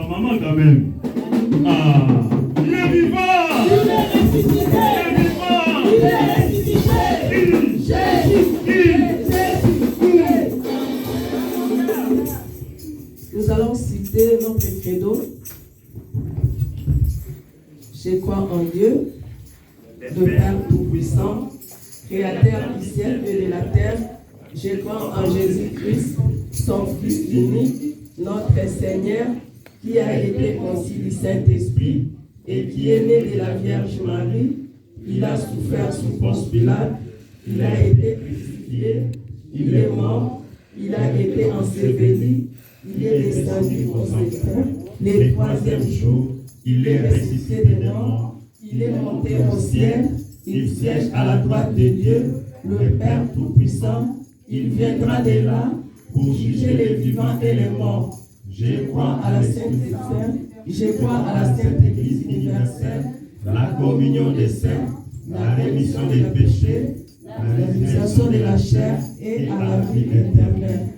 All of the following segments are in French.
maman quand même. Ah, il est vivant. Il est ressuscité. Il est vivant. Il est ressuscité. Jésus. Nous allons citer notre credo. Je crois en Dieu, le Père Tout-Puissant, Créateur du ciel et de la terre. Je crois en Jésus-Christ, son Fils unique, notre Seigneur, qui a été conçu du Saint-Esprit et qui est né de la Vierge Marie. Il a souffert sous Ponce Pilate, il a été crucifié, il est mort, il a été enseveli, il est descendu aux enfers. Le troisième jour, il est ressuscité des morts, il est monté au ciel, il siège à la droite de Dieu, le Père Tout-Puissant. Il viendra de là pour juger les vivants et les morts. Je crois à la Sainte Église universelle, la communion des saints, la rémission des péchés, la résurrection de la chair et à la vie éternelle.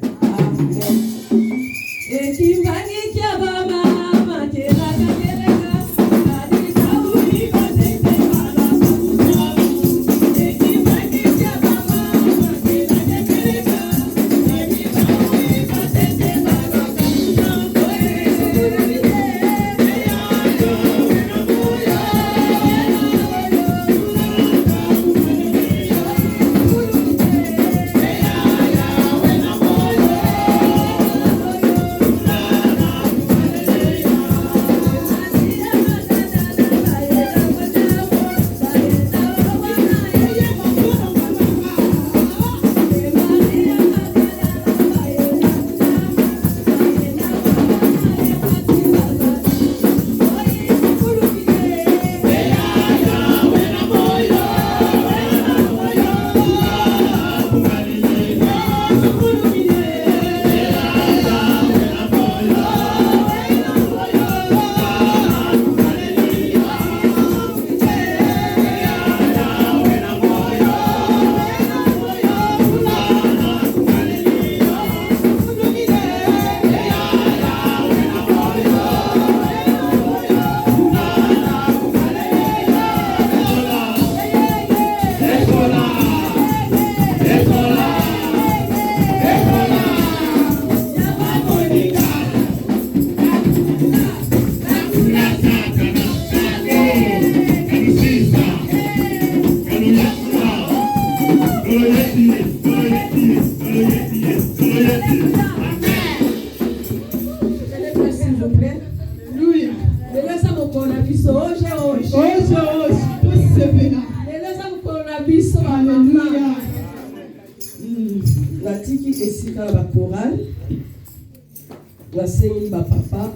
Amen. Natiki esika ba chorale la sengi ba papa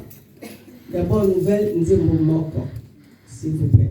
la bonne nouvelle nous est moment s'il vous plaît.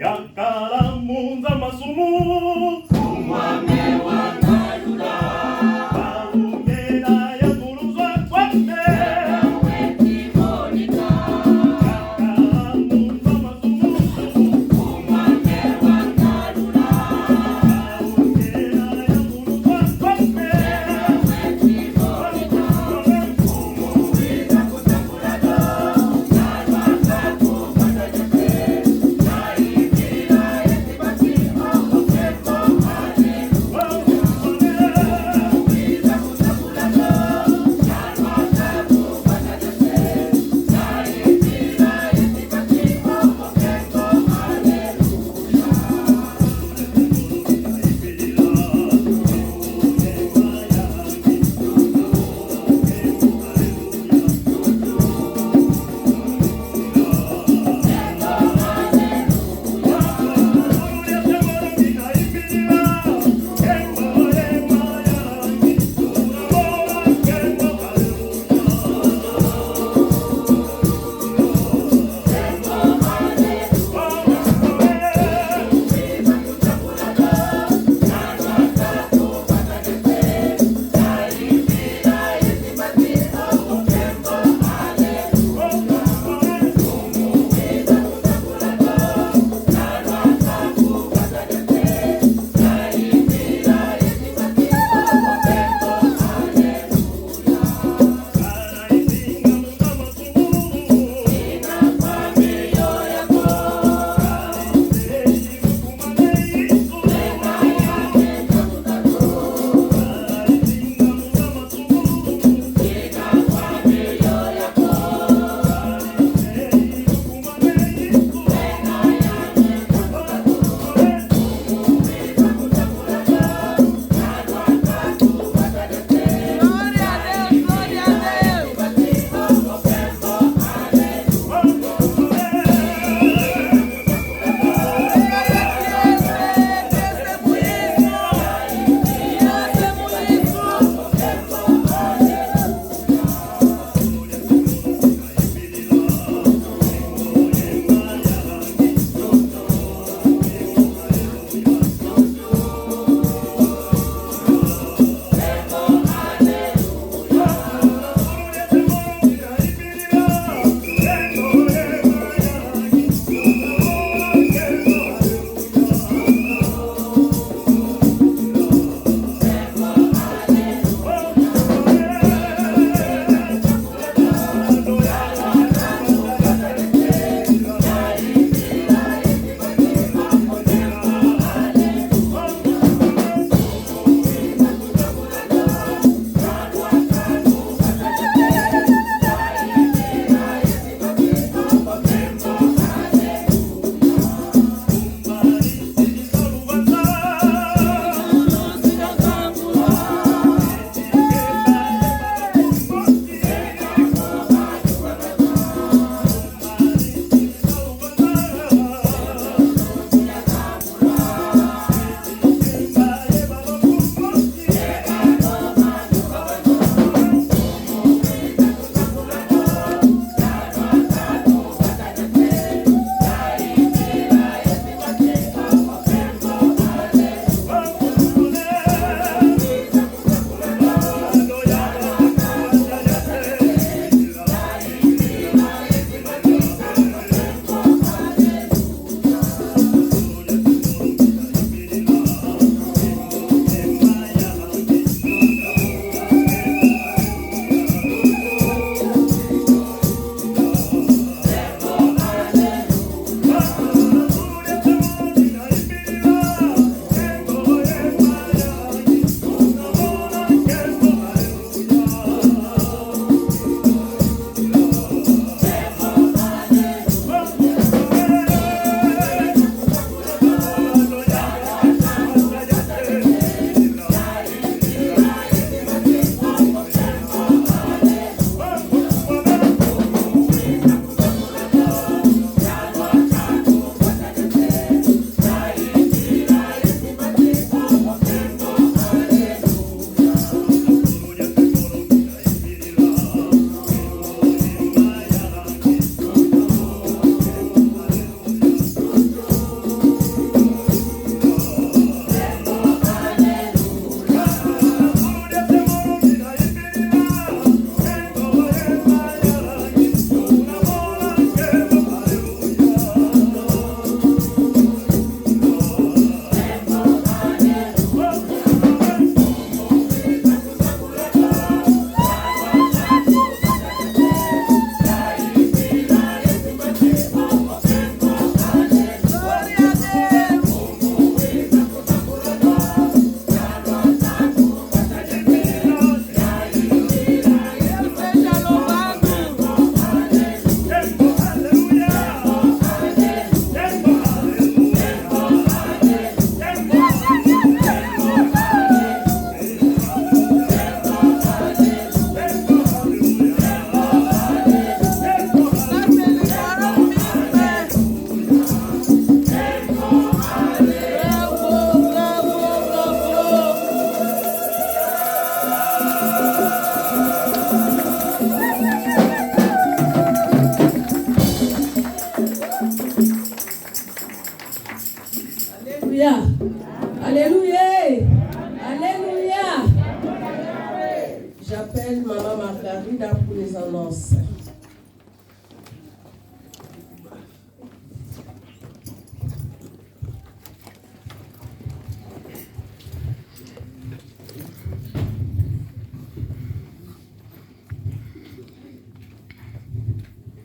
yakalamunza masumu umwami wangalula balungera yakuluzwa kwate wetimonika yakalamunza masumu umwami wangalula balungera yakuluzwa kwate wetimonika umuwiza kutakulaga nalwaka kubatagete naibira yetibati amafembo alelu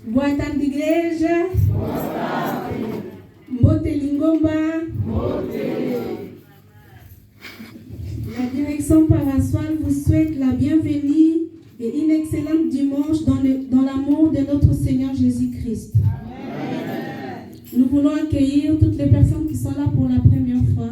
Boa tarde, igreja. Mbote Lingomba. La direction paroissiale vous souhaite la bienvenue et une excellente dimanche dans l'amour de notre Seigneur Jésus-Christ. Nous voulons accueillir toutes les personnes qui sont là pour la première fois.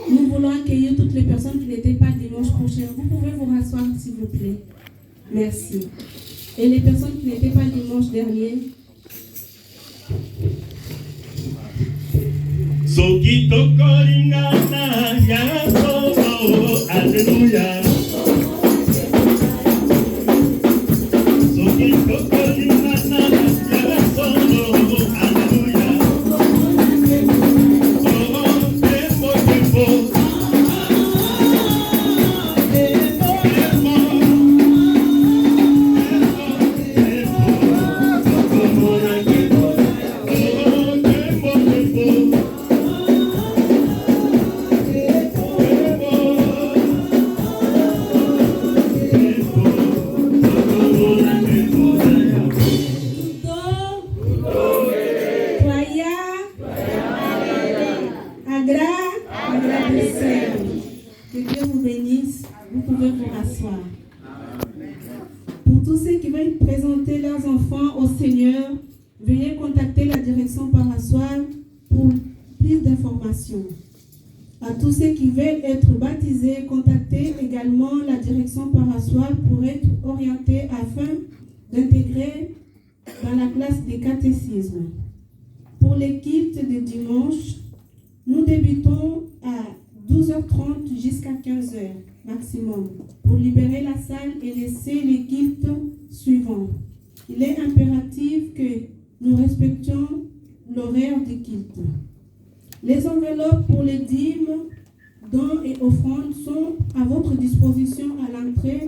Nous voulons accueillir toutes les personnes qui n'étaient pas dimanche prochain. Vous pouvez vous rasseoir, s'il vous plaît. Merci. Et les personnes qui n'étaient pas dimanche dernier. Alléluia. Que Dieu vous bénisse. Vous pouvez vous rasseoir. Pour tous ceux qui veulent présenter leurs enfants au Seigneur, veuillez contacter la direction paroissiale pour plus d'informations. À tous ceux qui veulent être baptisés, contactez également la direction paroissiale pour être orientés afin d'intégrer dans la classe des catéchismes. Pour les cultes de dimanche, nous débutons à 12h30 jusqu'à 15h maximum pour libérer la salle et laisser les cultes suivants. Il est impératif que nous respections l'horaire des cultes. Les enveloppes pour les dîmes, dons et offrandes sont à votre disposition à l'entrée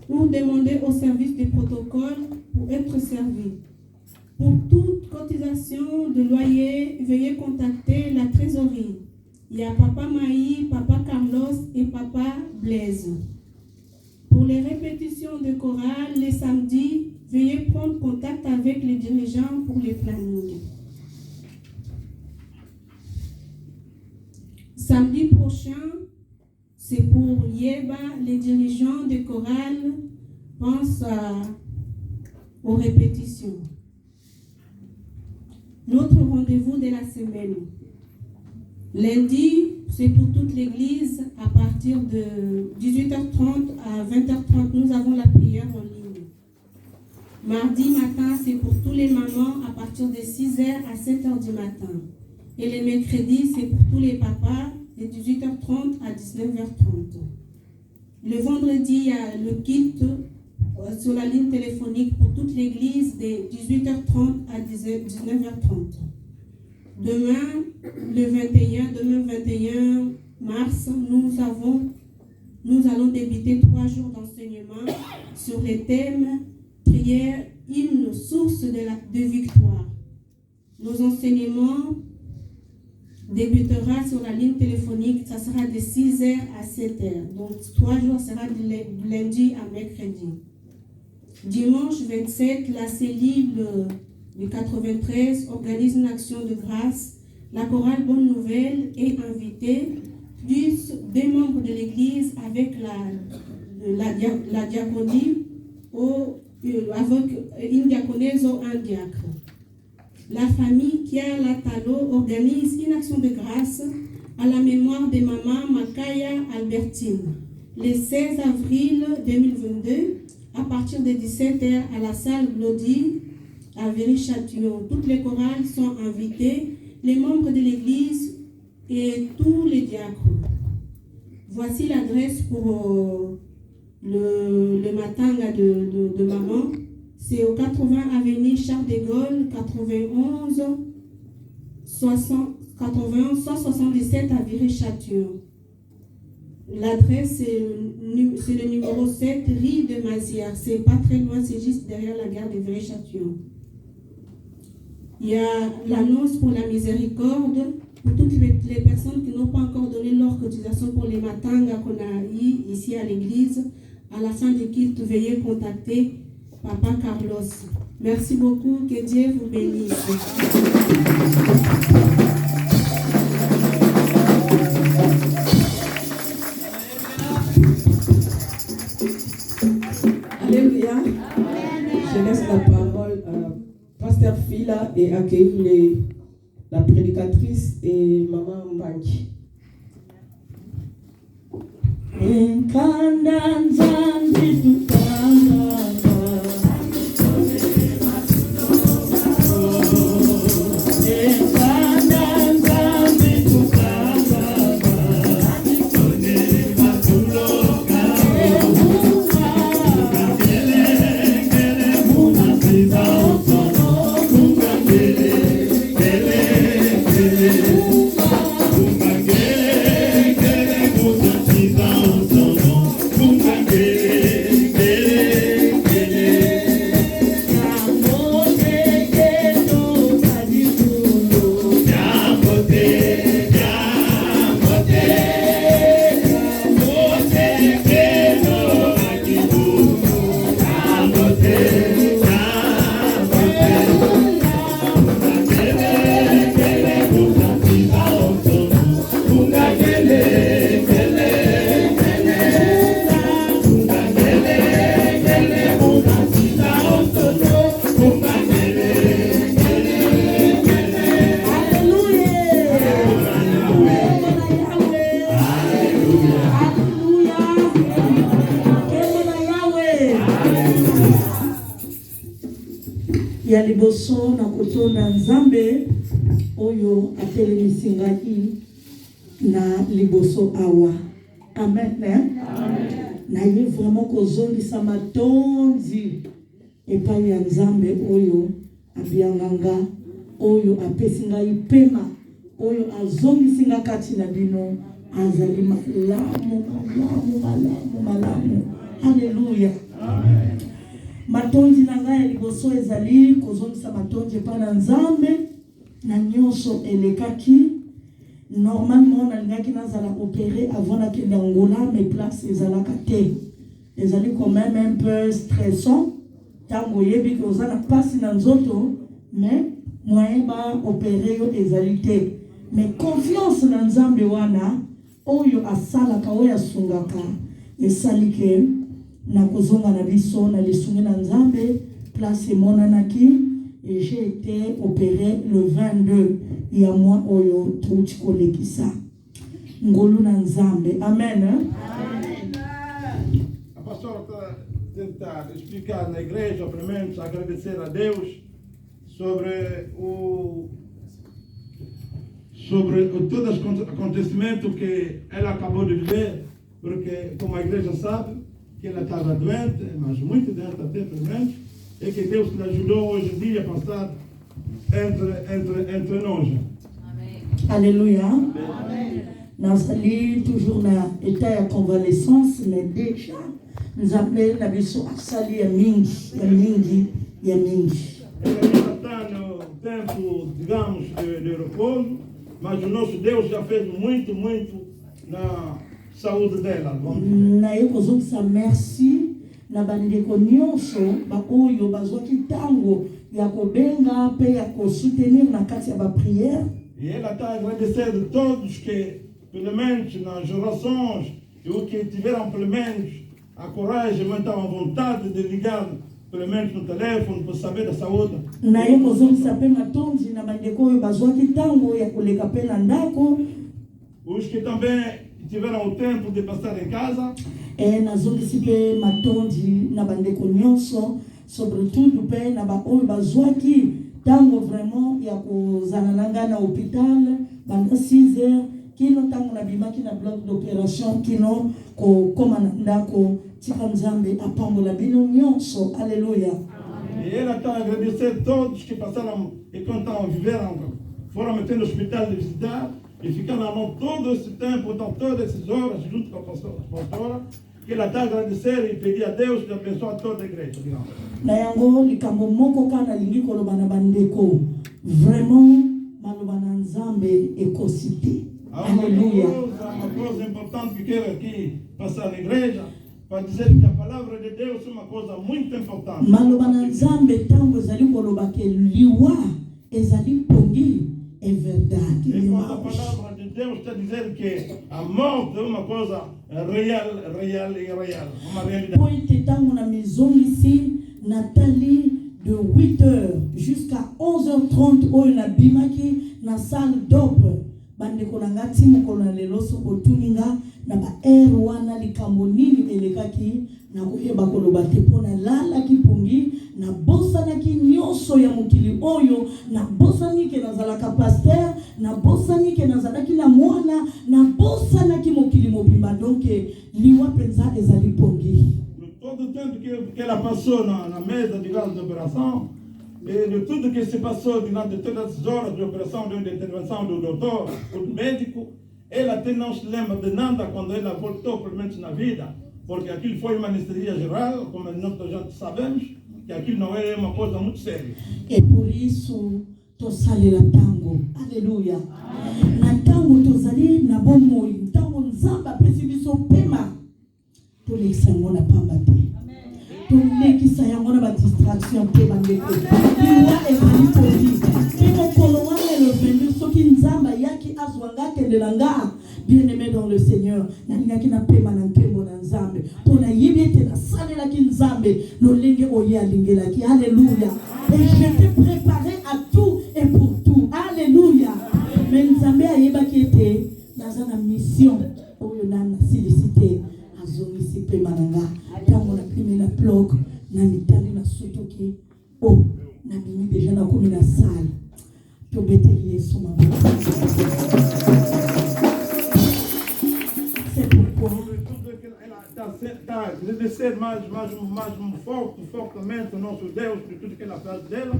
ou demandez au service des protocoles pour être servis. Pour toute cotisation de loyer, veuillez contacter la trésorerie. Il y a Papa Maï, Papa Carlos et Papa Blaise. Pour les répétitions de chorale les samedis, veuillez prendre contact avec les dirigeants pour les plannings. Samedi prochain, c'est pour Yeba, les dirigeants de chorale pensent aux répétitions. Notre rendez-vous de la semaine. Lundi, c'est pour toute l'église à partir de 18h30 à 20h30. Nous avons la prière en ligne. Mardi matin, c'est pour tous les mamans à partir de 6h à 7h du matin. Et les mercredis, c'est pour tous les papas de 18h30 à 19h30. Le vendredi, il y a le kit sur la ligne téléphonique pour toute l'église de 18h30 à 19h30. Demain, le 21 mars, nous allons débuter 3 jours d'enseignement sur les thèmes prière, hymne, source de victoire. Nos enseignements débutera sur la ligne téléphonique, ça sera de 6h à 7h. Donc 3 jours sera de lundi à mercredi. Dimanche 27, la cellule du 93 organise une action de grâce La chorale Bonne Nouvelle est invitée, plus des membres de l'Église avec la diaconie, avec une diaconaise ou un diacre. La famille Kia Latalo organise une action de grâce à la mémoire de maman Makaya Albertine le 16 avril 2022 à partir de 17h à la salle Glody à Viry-Châtillon. Toutes les chorales sont invitées, les membres de l'église et tous les diacres. Voici l'adresse pour le matanga de maman. C'est au 80 avenue Charles de Gaulle, 91 177 à Viry-Châtillon. L'adresse, c'est le numéro 7, rue de Mazière. C'est pas très loin, c'est juste derrière la gare de Viry-Châtillon. Il y a l'annonce pour la miséricorde, pour toutes les personnes qui n'ont pas encore donné leur cotisation pour les matangas qu'on a eu ici à l'église. À la fin de culte, veuillez contacter Papa Carlos. Merci beaucoup, que Dieu vous bénisse. Alléluia. Je laisse la parole à Pasteur Fila et accueillir la prédicatrice et Maman Mbanki. ya liboso na kotonda nzambe oyo atelemisi ngai na liboso awa. Amen. Na ye vraiment kozongisa matonzi epai ya nzambe oyo abianganga oyo apesi ngai pema oyo azongisi nga kati na bino azali malamu. Haleluya. Matonzi na ngai liboso ezali kozongisa matonzi epai na nzambe na nyonso elekaki. Normalement nalingaki nazala opéré avant nakende Angola, mais place ezalaka te. Ezali quand même un peu stressant. Tango yebi ke ozana pasi na nzoto, mais moyen ba opéré yo ezali te. Mais confiance na nzambe wana oyo asalaka oyo asungaka esali ke na kozonga na biso na lisungi na nzambe place monanaki. Et j'ai été opéré le 22 il y a mois oyo tuchi kolekisa ngolu na nzambe. Amen. A pastora está tentar explicar na igreja, primeiro agradecer a Deus sobre todo esse acontecimento que ela acabou de viver, porque como a igreja sabe que ela estava doente, mas muito doente até pelo menos, e que Deus te ajudou hoje em dia a passar entre nós. Amém. Alléluia. Nous allons toujours dans l'état de convalescence, mais déjà nous appelons la biso asali ya mingi. Ela está no tempo, digamos, de repouso, mas o nosso Deus já fez muito na saúde dela. Na eu kozongisa merci na bandeko nyonso baoyo bazwaki tango ya kobenga pe ya kosoutenir na kati ya ba prière. E ela está agradecendo a todos que, pelo menos nas orações, e o que tiveram pelo menos a coragem, mas estavam à vontade de ligar, pelo menos no telefone, para saber da saúde. Na ye kozongisa mpe matondi na bandeko oyo bazwaki ntango ya koleka mpe na ndako. Os que também tiveram o tempo de passar em casa. Nazongisi mpe matondi na bandeko nyonso, sobretudo mpe na baoyo bazwaki ntango vraiment ya kozala na ngai na hôpital banda 6 heures kino ntango nabimaki na bloc d'opération kino kokoma na ndako. Tika Nzambe apambola bino nyonso. Alléluia. E ela está a agradecer a todos que passaram e quando viveram, foram meter no hospital de visitar e ficaram lá todo esse tempo, então, todas essas horas, junto com a pastora, que ela está a agradecer e pedir a Deus que abençoe toda a igreja. Na yango likambo moko kana lingi koloba na bandeko, vraiment maloba na Nzambe ekosite. Alléluia. Uma coisa importante que quero aqui passar na igreja, para dizer que a palavra de Deus é uma coisa muito importante. Maloba na Nzambe tango ezali koloba ke liwa ezali pongi é verdade. E quando a palavra de Deus está dizendo que a morte é uma coisa real. Uma realidade. Pointe tango na mizongisi Nathalie de 8h jusqu'à 11h30 oyo na bimaki na salle d'op. Bandeko na ngati mokolo na lelo soko tuninga na ba wana likambo nini elekaki na koyeba koloba te mpo nalalaki pongi na bosanaki nyonso ya mokili oyo na bosaniki nazalaka paster na bosaniki nazalaki na mwana na bosanaki mokili mobimba donc liwa mpenza ezali pongi. Todo o tempo que ela passou na mesa de grande operação, e de tudo que se passou durante todas as horas de operação, de intervenção do doutor, do médico, ela até não se lembra de nada quando ela voltou, pelo menos na vida, porque aquilo foi uma anestesia geral, como nós já sabemos, que aquilo não é uma coisa muito séria. E por isso, tosalela tango. Aleluia. Na tango tosali na bomoi, tango nzamba pesi biso pema. Tolekisa yango na pamba te. Tolekisa yango na ba distraction te bandeko. Liwa ezali poli. Pe mokolo wana le 22 soki nzamba yaki azwanga kendelanga. Bien-aimé dans le Seigneur, nalingaki na pema na ntembo na Nzambe. Pona yebi te na salelaki Nzambe lolenge oye alingelaki. Alléluia. Et je t'ai préparé à tout et pour tout. Alléluia. Mais Nzambe ayebaki ete naza na mission oyo na silicité azongisi pema nanga. Tango na prime na blog na mitali na sotoki. Oh, na bimi déjà na komi na salle. Tobete Yesu maboko. C'est pourquoi Está agradecer mais fortemente o nosso Deus por tudo que ela faz dela,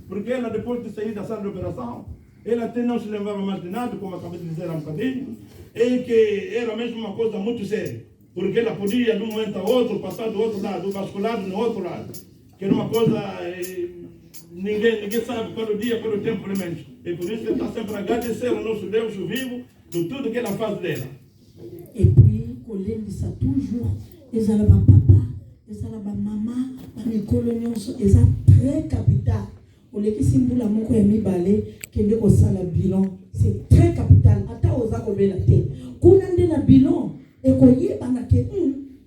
porque ela depois de sair da sala de operação, ela até não se lembrava mais de nada, como acabei de dizer há um bocadinho, e que era mesmo uma coisa muito séria, porque ela podia de um momento a outro passar do outro lado, basculado no outro lado, que era uma coisa, ninguém sabe qual o dia, qual o tempo, pelo menos. E por isso ela está sempre a agradecer ao nosso Deus vivo de tudo que ela faz dela. Et puis, kolendisa toujours, ezala ba papa, ezala ba mama, ba mikolo nyonso, eza très capital. Oleki simbula moko ya mibale, kende kosala bilan, c'est très capital. Ata oza kobela te. Kuna nde na bilan, ekoyeba na ke,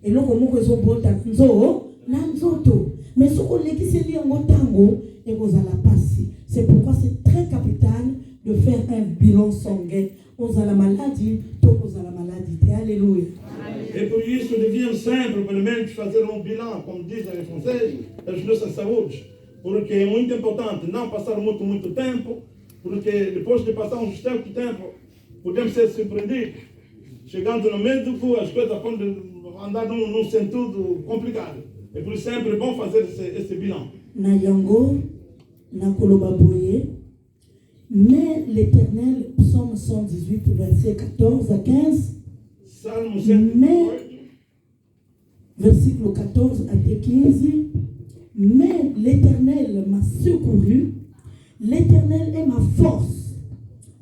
eloko moko ezobota nzo, na nzoto. Mais soko oleki seli yango tango, ekozala pasi. C'est pourquoi c'est très capital de faire un bilan sanguin. Osala maladie, osala maladie. Alléluia. E por isso devíamos sempre, pelo menos, fazer um bilan, como dizem os franceses, das nossas saúdes. Porque é muito importante não passar muito tempo, porque depois de passar um certo tempo, podemos ser surpreendidos. Chegando no médico, as coisas podem andar num sentido complicado. É por isso sempre bom fazer esse bilan. Na yango, na kolobaboye, mais l'Éternel, Psaume 118, verset 14 à 15, Salmo 118, versículo 14 à 15, mais l'Éternel m'a secouru, l'Éternel est ma force,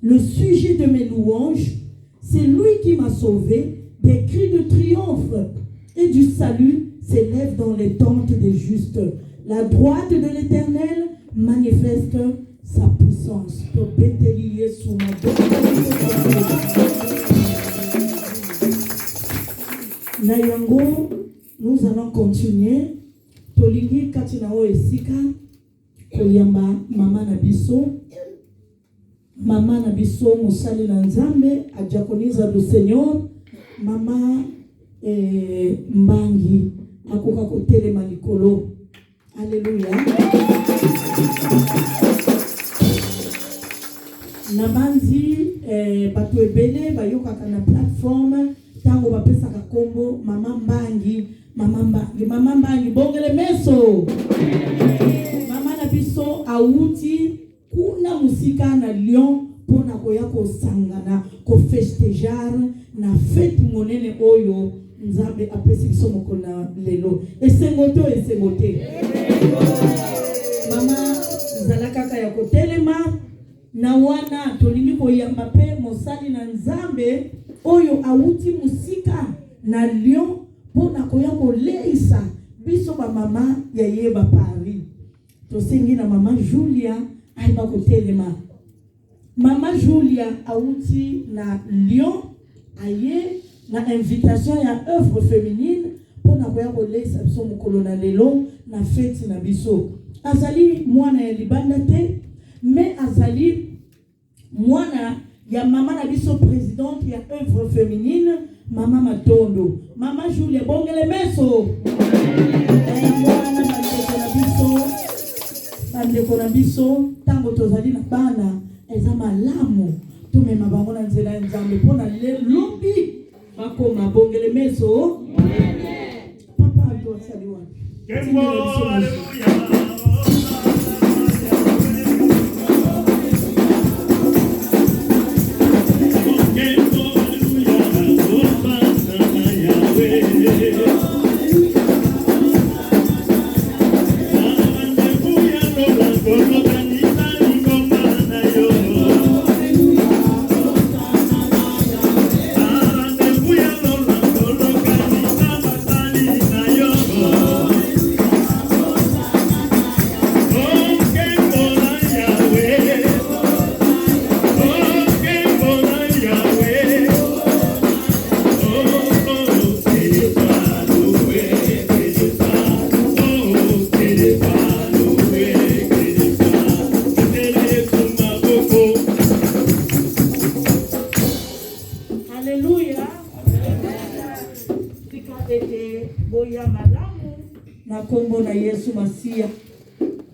le sujet de mes louanges, c'est lui qui m'a sauvé, des cris de triomphe et du salut s'élèvent dans les tentes des justes. La droite de l'Éternel manifeste sa puissance. Tobeteli Yesu na yango, nous allons continuer. Tolingi katina o esika koyamba mama na biso. Mama na biso mosali na Nzambe ajakoniza do Seigneur. Mama Mbangi akoka kotelema likolo. Alléluia. Nabanzi bato ebele bayokaka na plateforme tango bapesaka kombo Mama Mbangi. Mama Mbangi bongele meso. Mama na biso auti kuna musika na Lyon pona koya kosangana ko festejar na fete monene oyo Nzambe apesi biso mokona lelo. Esengote. Mama zalakaka ya kotelema na wana tolingi koyamba pe mosali na Nzambe oyo auti musika na Lyon pona koya koleisa biso ba mama ya yeba Paris. Tosengi na Mama Julia aiba kotelema. Mama Julia auti na Lyon aye na invitation ya œuvre féminine pona koya koleisa biso mokolo na lelo na fete na biso. Azali mwana ya libanda te, mais azali mwana ya mama na biso présidente ya œuvre féminine Mama Matondo. Mama Julia bongele meso. Mwana bandeko na biso tango tozali na bana eza malamu tumema bango na nzela ya Nzambe mpona lobi bakoma bongele meso. Papa ado asali wapi?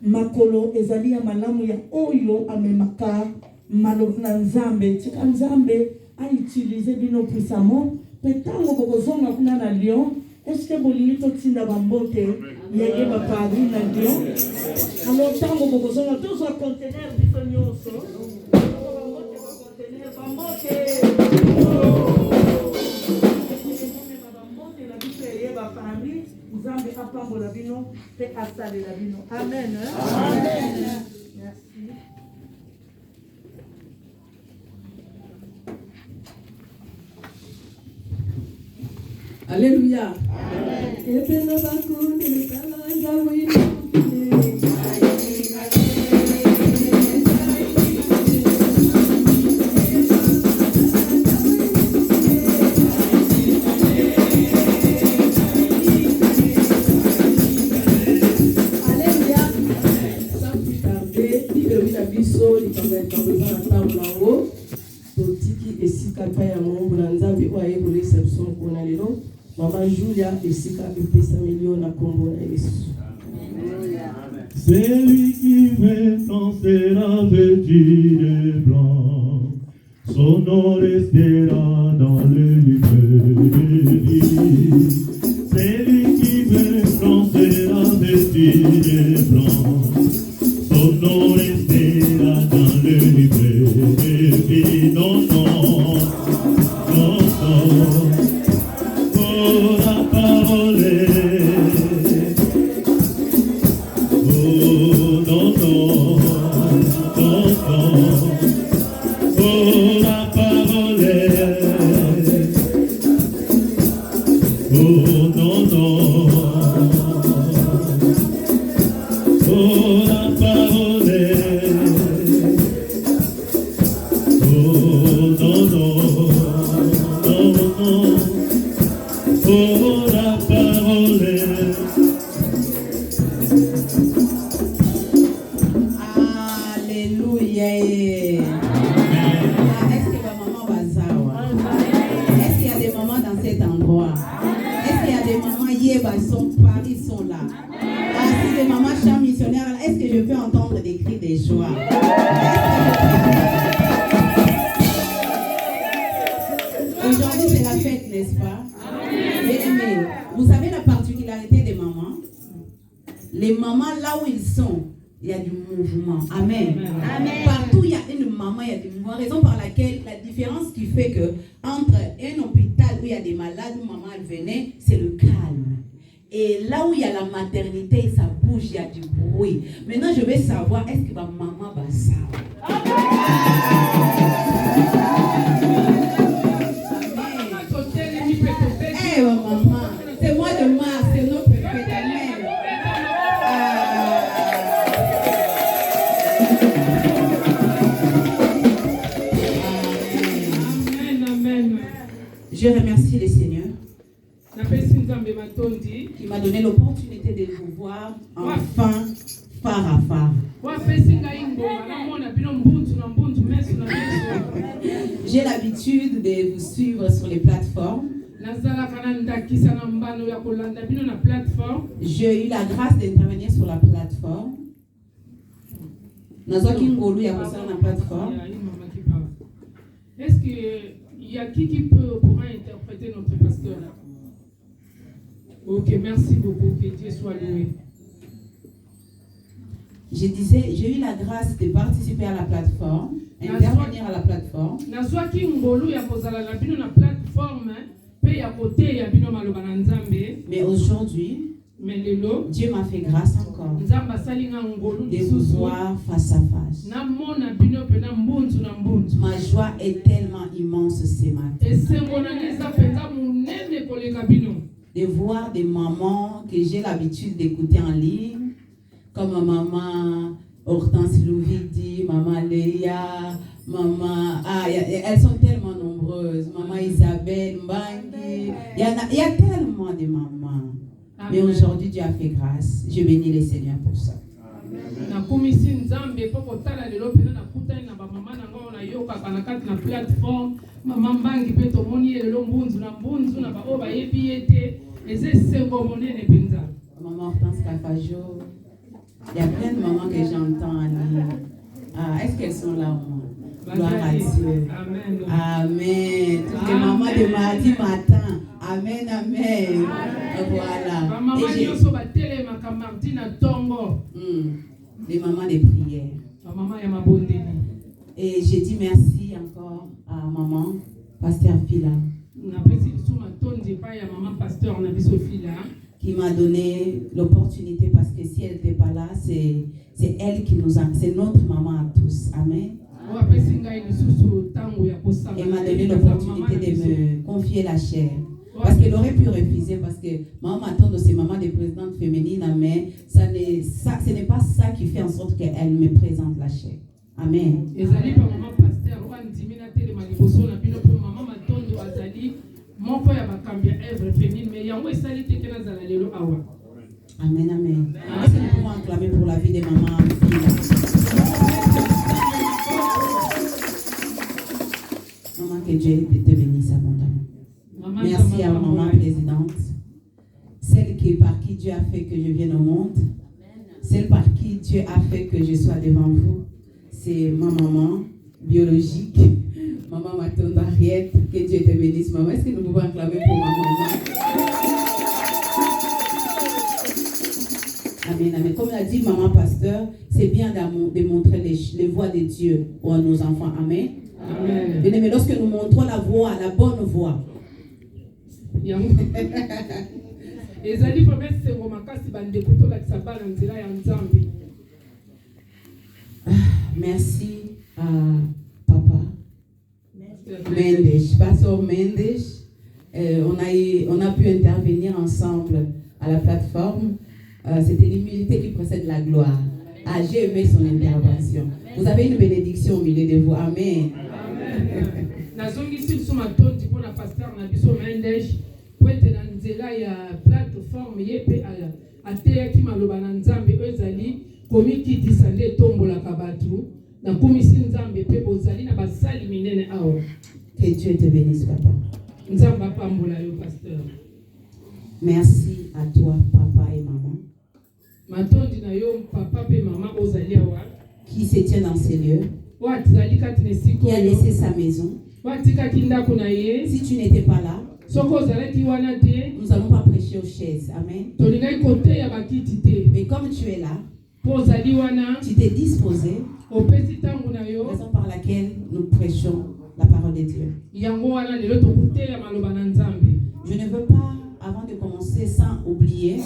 Makolo ezalia malamu ya oyo amemaka malo na Nzambe. Tika Nzambe a utilisé bino puissamment. Petango bokozonga kuna na Lyon. Est-ce que bolingi totinda bambote yeye ba Paris na Lyon? Alors tango bokozonga tous wa conteneur biso nyonso. Bambote. Nzambe apambola bino pe asalela bino. Amen. Amen. Merci. Alléluia. Mama Julia esika epesa milio na kombo na Yesu. C'est lui qui veut sera vêtu de blanc, son nom restera dans le livre de vie. C'est lui qui veut sera vêtu de blanc, son nom restera dans le livre de vie. Non, non, non, non. Oh, la parole. Oh, non, non, non, non. Oh, la parole. Oh, non, non. Oh, la parole. son mari sont là. Ah, si les mamans chants missionnaires, est-ce que je peux entendre des cris de joie? Aujourd'hui, c'est la fête, n'est-ce pas? Bien-aimés, vous savez la particularité des mamans? Les mamans, là où ils sont, il y a du mouvement. Amen. Amen. Partout, il y a une maman, il y a du mouvement. Raison par laquelle la différence qui fait que entre un hôpital où il y a des malades, où maman elle venait, c'est le calme. Et là où il y a la maternité, ça bouge, il y a du bruit. Maintenant, je vais savoir, est-ce que ma maman va ça? Eh, maman, c'est moi de mars, c'est notre fête. Amen. Je remercie le Seigneur qui m'a donné l'opportunité de vous voir enfin phare à phare. J'ai l'habitude de vous suivre sur les plateformes. J'ai eu la grâce d'intervenir sur la plateforme. Est-ce qu'il y a qui pourra interpréter notre pasteur? Ok, merci beaucoup, que Dieu soit loué. Je disais, j'ai eu la grâce de participer à la plateforme, intervenir à la plateforme. Mais aujourd'hui, Dieu m'a fait grâce encore de vous voir face à face. Ma joie est tellement immense ce matin. De voir des mamans que j'ai l'habitude d'écouter en ligne, comme maman Hortense Louvidi, maman Léa, maman... elles sont tellement nombreuses. Maman Isabelle, Mbangi. Il y a tellement de mamans. Amen. Mais aujourd'hui, Dieu a fait grâce. Je bénis le Seigneur pour ça. Maman Hortense Kafajo, il y a plein de mamans que j'entends en ligne. Ah, est-ce qu'elles sont là au moins? Gloire à Dieu. Amen. Amen. Toutes les mamans de mardi matin. Amen, amen. Voilà. Les mamans de prière. Et j'ai dit merci encore à maman, pasteur Phila, qui m'a donné l'opportunité, parce que si elle n'était pas là, c'est elle qui nous a, c'est notre maman à tous. Amen. Elle m'a donné l'opportunité de me confier la chair. Parce qu'elle aurait pu refuser, parce que maman Matondo, c'est maman des présidentes féminines, mais ce n'est pas ça qui fait en sorte qu'elle me présente la chair. Amen. Amen, amen. Est-ce que nous pouvons acclamer pour la vie des mamans? Maman, que Dieu te bénisse abondamment. Merci à maman présidente, celle par qui Dieu a fait que je vienne au monde, celle par qui Dieu a fait que je sois devant vous. C'est ma maman biologique, maman Matondo Henriette. Que Dieu te bénisse, maman. Est-ce que nous pouvons acclamer pour ma maman? Amen, amen. Comme l'a dit maman pasteur, c'est bien de montrer les voies de Dieu à nos enfants. Amen. Amen. Bien aimé, lorsque nous montrons la voie, la bonne voie. Merci à papa Mendes, pasteur Mendes. On a pu intervenir ensemble à la plateforme. C'était l'humilité qui précède la gloire. Ah, j'ai aimé son intervention. Vous avez une bénédiction au milieu de vous. Amen. Plateforme yepe ateya ki maloba na nzambe ezali komiki disande tombola kabatu na komisi nzambe pe bozali na basali minene awa. Que Dieu te bénisse, papa. Nzamba pambola yo pasteur. Merci à toi, papa et maman, matondi na yo papa pe mama ozali awa qui se tient dans ces lieux, watizali kati na esika qui a oyo laissé sa maison. watikaki ndako na ye Si tu n'étais pas là, soki ozalaki wana te nous n'allons pas prêcher aux chaises. Amen. tolingaki koteya bakiti te Mais comme tu es là, mpo ozali wana tu t'es disposé, opesi ntango na yo raison par laquelle nous prêchons la parole de Dieu. yango wana lelo tokuteya maloba na nzambe Je ne veux pas, avant de commencer, sans oublier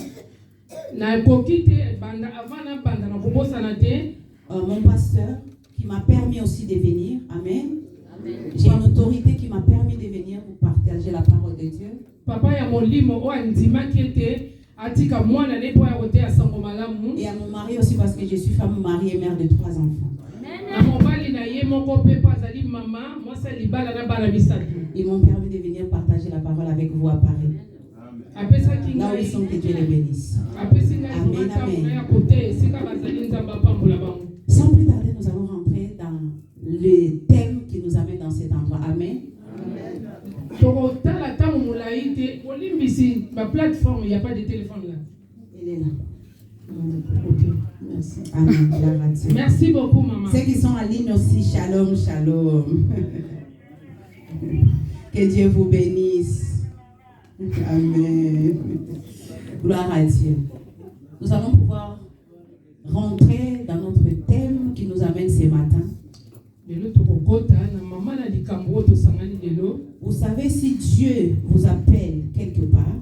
nakoki te banda avant na banda na kobosana te mon pasteur qui m'a permis aussi de venir. Amen. J'ai une autorité qui m'a permis de venir vous partager la parole de Dieu. papa ya molimo oyo andimaki ete atika mwana ne mpo ya koteya sango malamu Et à mon mari aussi parce que je suis femme mariée, mère de 3 enfants. na mobali na ye moko mpe mpo azali mama mwasi ya libala na bana misato Ils m'ont permis de venir partager la parole avec vous à Paris. apesaki Là où ils ngai sont, que Dieu les bénisse. apesi ngai Amen, ntango amen. na ya koteya esika bazali nzambe apambola bango Sans plus tarder, nous allons rentrer dans le thème qui nous amène dans cet endroit. Amen. tokotala ntango molai te olimbisi baplateforme ya pas de téléphone là Il est là. ok Merci. Amen. Gloire à Dieu. merci beaucoup maman Ceux qui sont en ligne aussi, shalom, shalom. Que Dieu vous bénisse. Amen. Gloire à Dieu. Nous allons pouvoir rentrer dans notre thème qui nous amène ce matin. lelo tokokota na mama na likambo oyo tosangani lelo Vous savez, si Dieu vous appelle quelque part,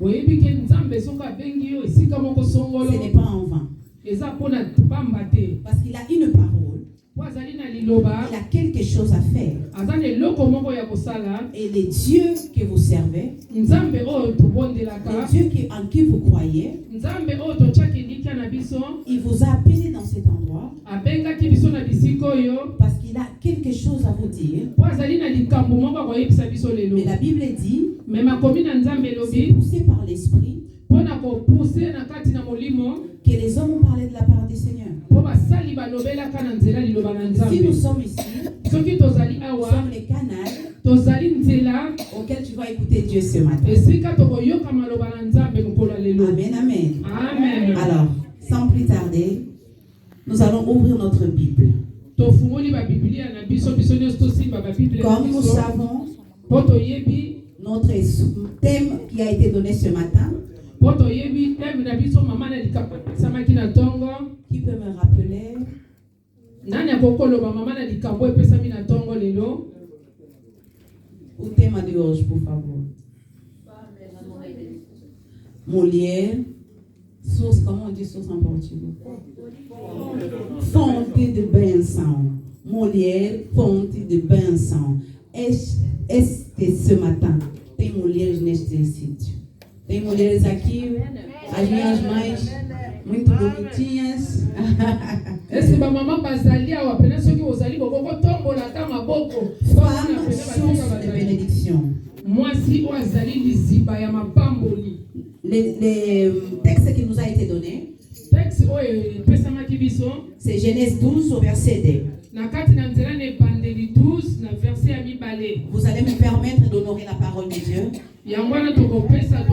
boyebi ke nzambe soki abengi yo esika moko songolo ce n'est pas en vain. eza mpona pamba te Parce qu'il a une parole, po azali na liloba il a quelque chose à faire. aza na eloko moko ya kosala Et le Dieu que vous servez, nzambe oyo tobondelaka le Dieu en qui vous croyez, nzambe oyo totiaki elikya na biso il vous a appelé dans cet endroit abengaki biso na bisika oyo parce qu'il a quelque chose à vous dire. po azali na likambo moko akoyebisa biso lelo Mais la Bible dit, me makomi na nzambe c'est elobi poussé par l'Esprit mpona kopuse na kati na molimo que les hommes ont parlé de la part du Seigneur. mpo basali balobelaka na nzela liloba na Si nous nzambe sommes ici, soki tozali nous awa sommes les canaux tozali nzela auxquels tu vas écouter Dieu ce matin. esika tokoyoka maloba na nzambe mokolo ya lelo Amen, amen. amen Alors, sans plus tarder, nous allons ouvrir notre Bible. tofungoli babiblia na biso biso nyonso tosimba babiblia na Comme nous biso savons, mpo toyebi notre thème qui a été donné ce matin, mpo toyebi teme na biso mama na likambo epesamaki na ntongo qui peut me rappeler nani akokoloba mama na likambo epesami na ntongo lelo o tema de hoje, por favor? Mulher, source, comment on dit source en portugais? Fonte de bênção. Mulher, fonte de bênção. Este ce matin, tem mulheres neste sítio. Tem mulheres aqui, as minhas mães, muito bonitinhas. ese bamama bazali awa pene soki ozali bokokotombola ata maboko Femme, source de bénédiction. mwasi oyo azali liziba ya mapamboli Le texte qui nous a été donné, texte oyo epesamaki biso c'est Genèse 12 au verset 2. na kati na nzela na ebandeli 12 na verset ya mibale Vous allez me permettre d'honorer la parole de Dieu. yango wana tokopesa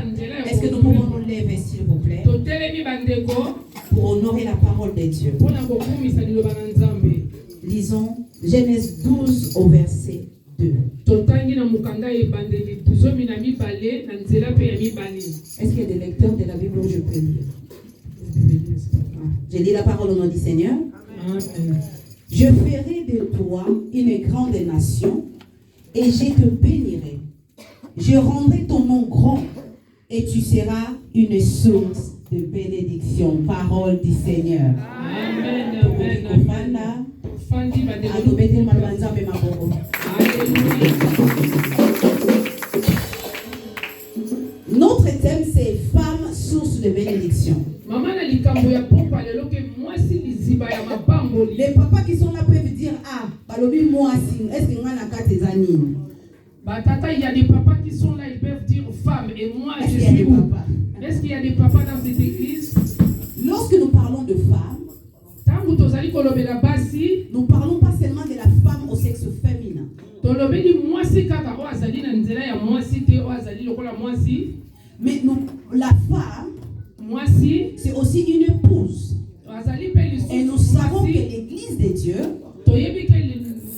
nzela ya Est-ce que nous pouvons nous lever, s'il vous plaît, totelemi bandeko pour honorer la parole de Dieu? mpona kokumisa liloba na nzambe Lisons Genèse 12 au verset 2. totangi na mokanda ya ebandeli 12 na mibale na nzela mpe ya mibale Est-ce qu'il y a des lecteurs de la Bible où je peux lire? Je lis la parole au nom du Seigneur. Amen. Je ferai de toi une grande nation et je te bénirai. Je rendrai ton nom grand et tu seras une source de bénédiction. Parole du Seigneur. Amen, amen, amen. Fandi bandeko. Alobete malbanzambe maboko. Alléluia. Notre thème c'est femme source de bénédiction. Mama na likambo ya pokwa lelo ke mwasi liziba ya mapamboli. Les papas qui sont là peuvent dire ah balobi mwasi est-ce que ngana kati zanini? Batata, il y a des papas qui sont là, ils peuvent dire femme et moi Est-ce je qu'il y a des suis où? papas? Est-ce qu'il y a des papas dans cette église? Lorsque nous parlons de femme, Tangu tozali kolobela basi, nous parlons pas seulement de la femme au sexe féminin. tolobeli mwasi kaka o azali na nzela ya mwasi te o azali lokola mwasi. Mais la femme, mwasi c'est aussi une épouse. azali pe Et nous savons que l'église de Dieu, toyebi ke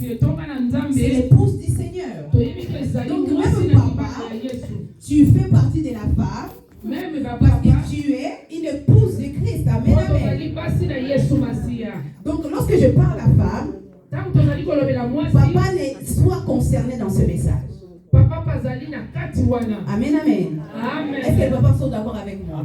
litonga na nzambe c'est l'épouse du Seigneur. toyebi ke ezali Donc mwasi même na papa, libala ya Yesu tu fais partie de la femme même parce bapapa que tu es une épouse de Christ. Amen, tozali amen. basi na Yesu Masiya. Donc lorsque je parle à femme, Ntango tozali kolobela mwasi papa soit concerné dans ce message. papa bazali na kati wana. Amen, amen. Amen. Est-ce que les papas sont d'accord avec moi?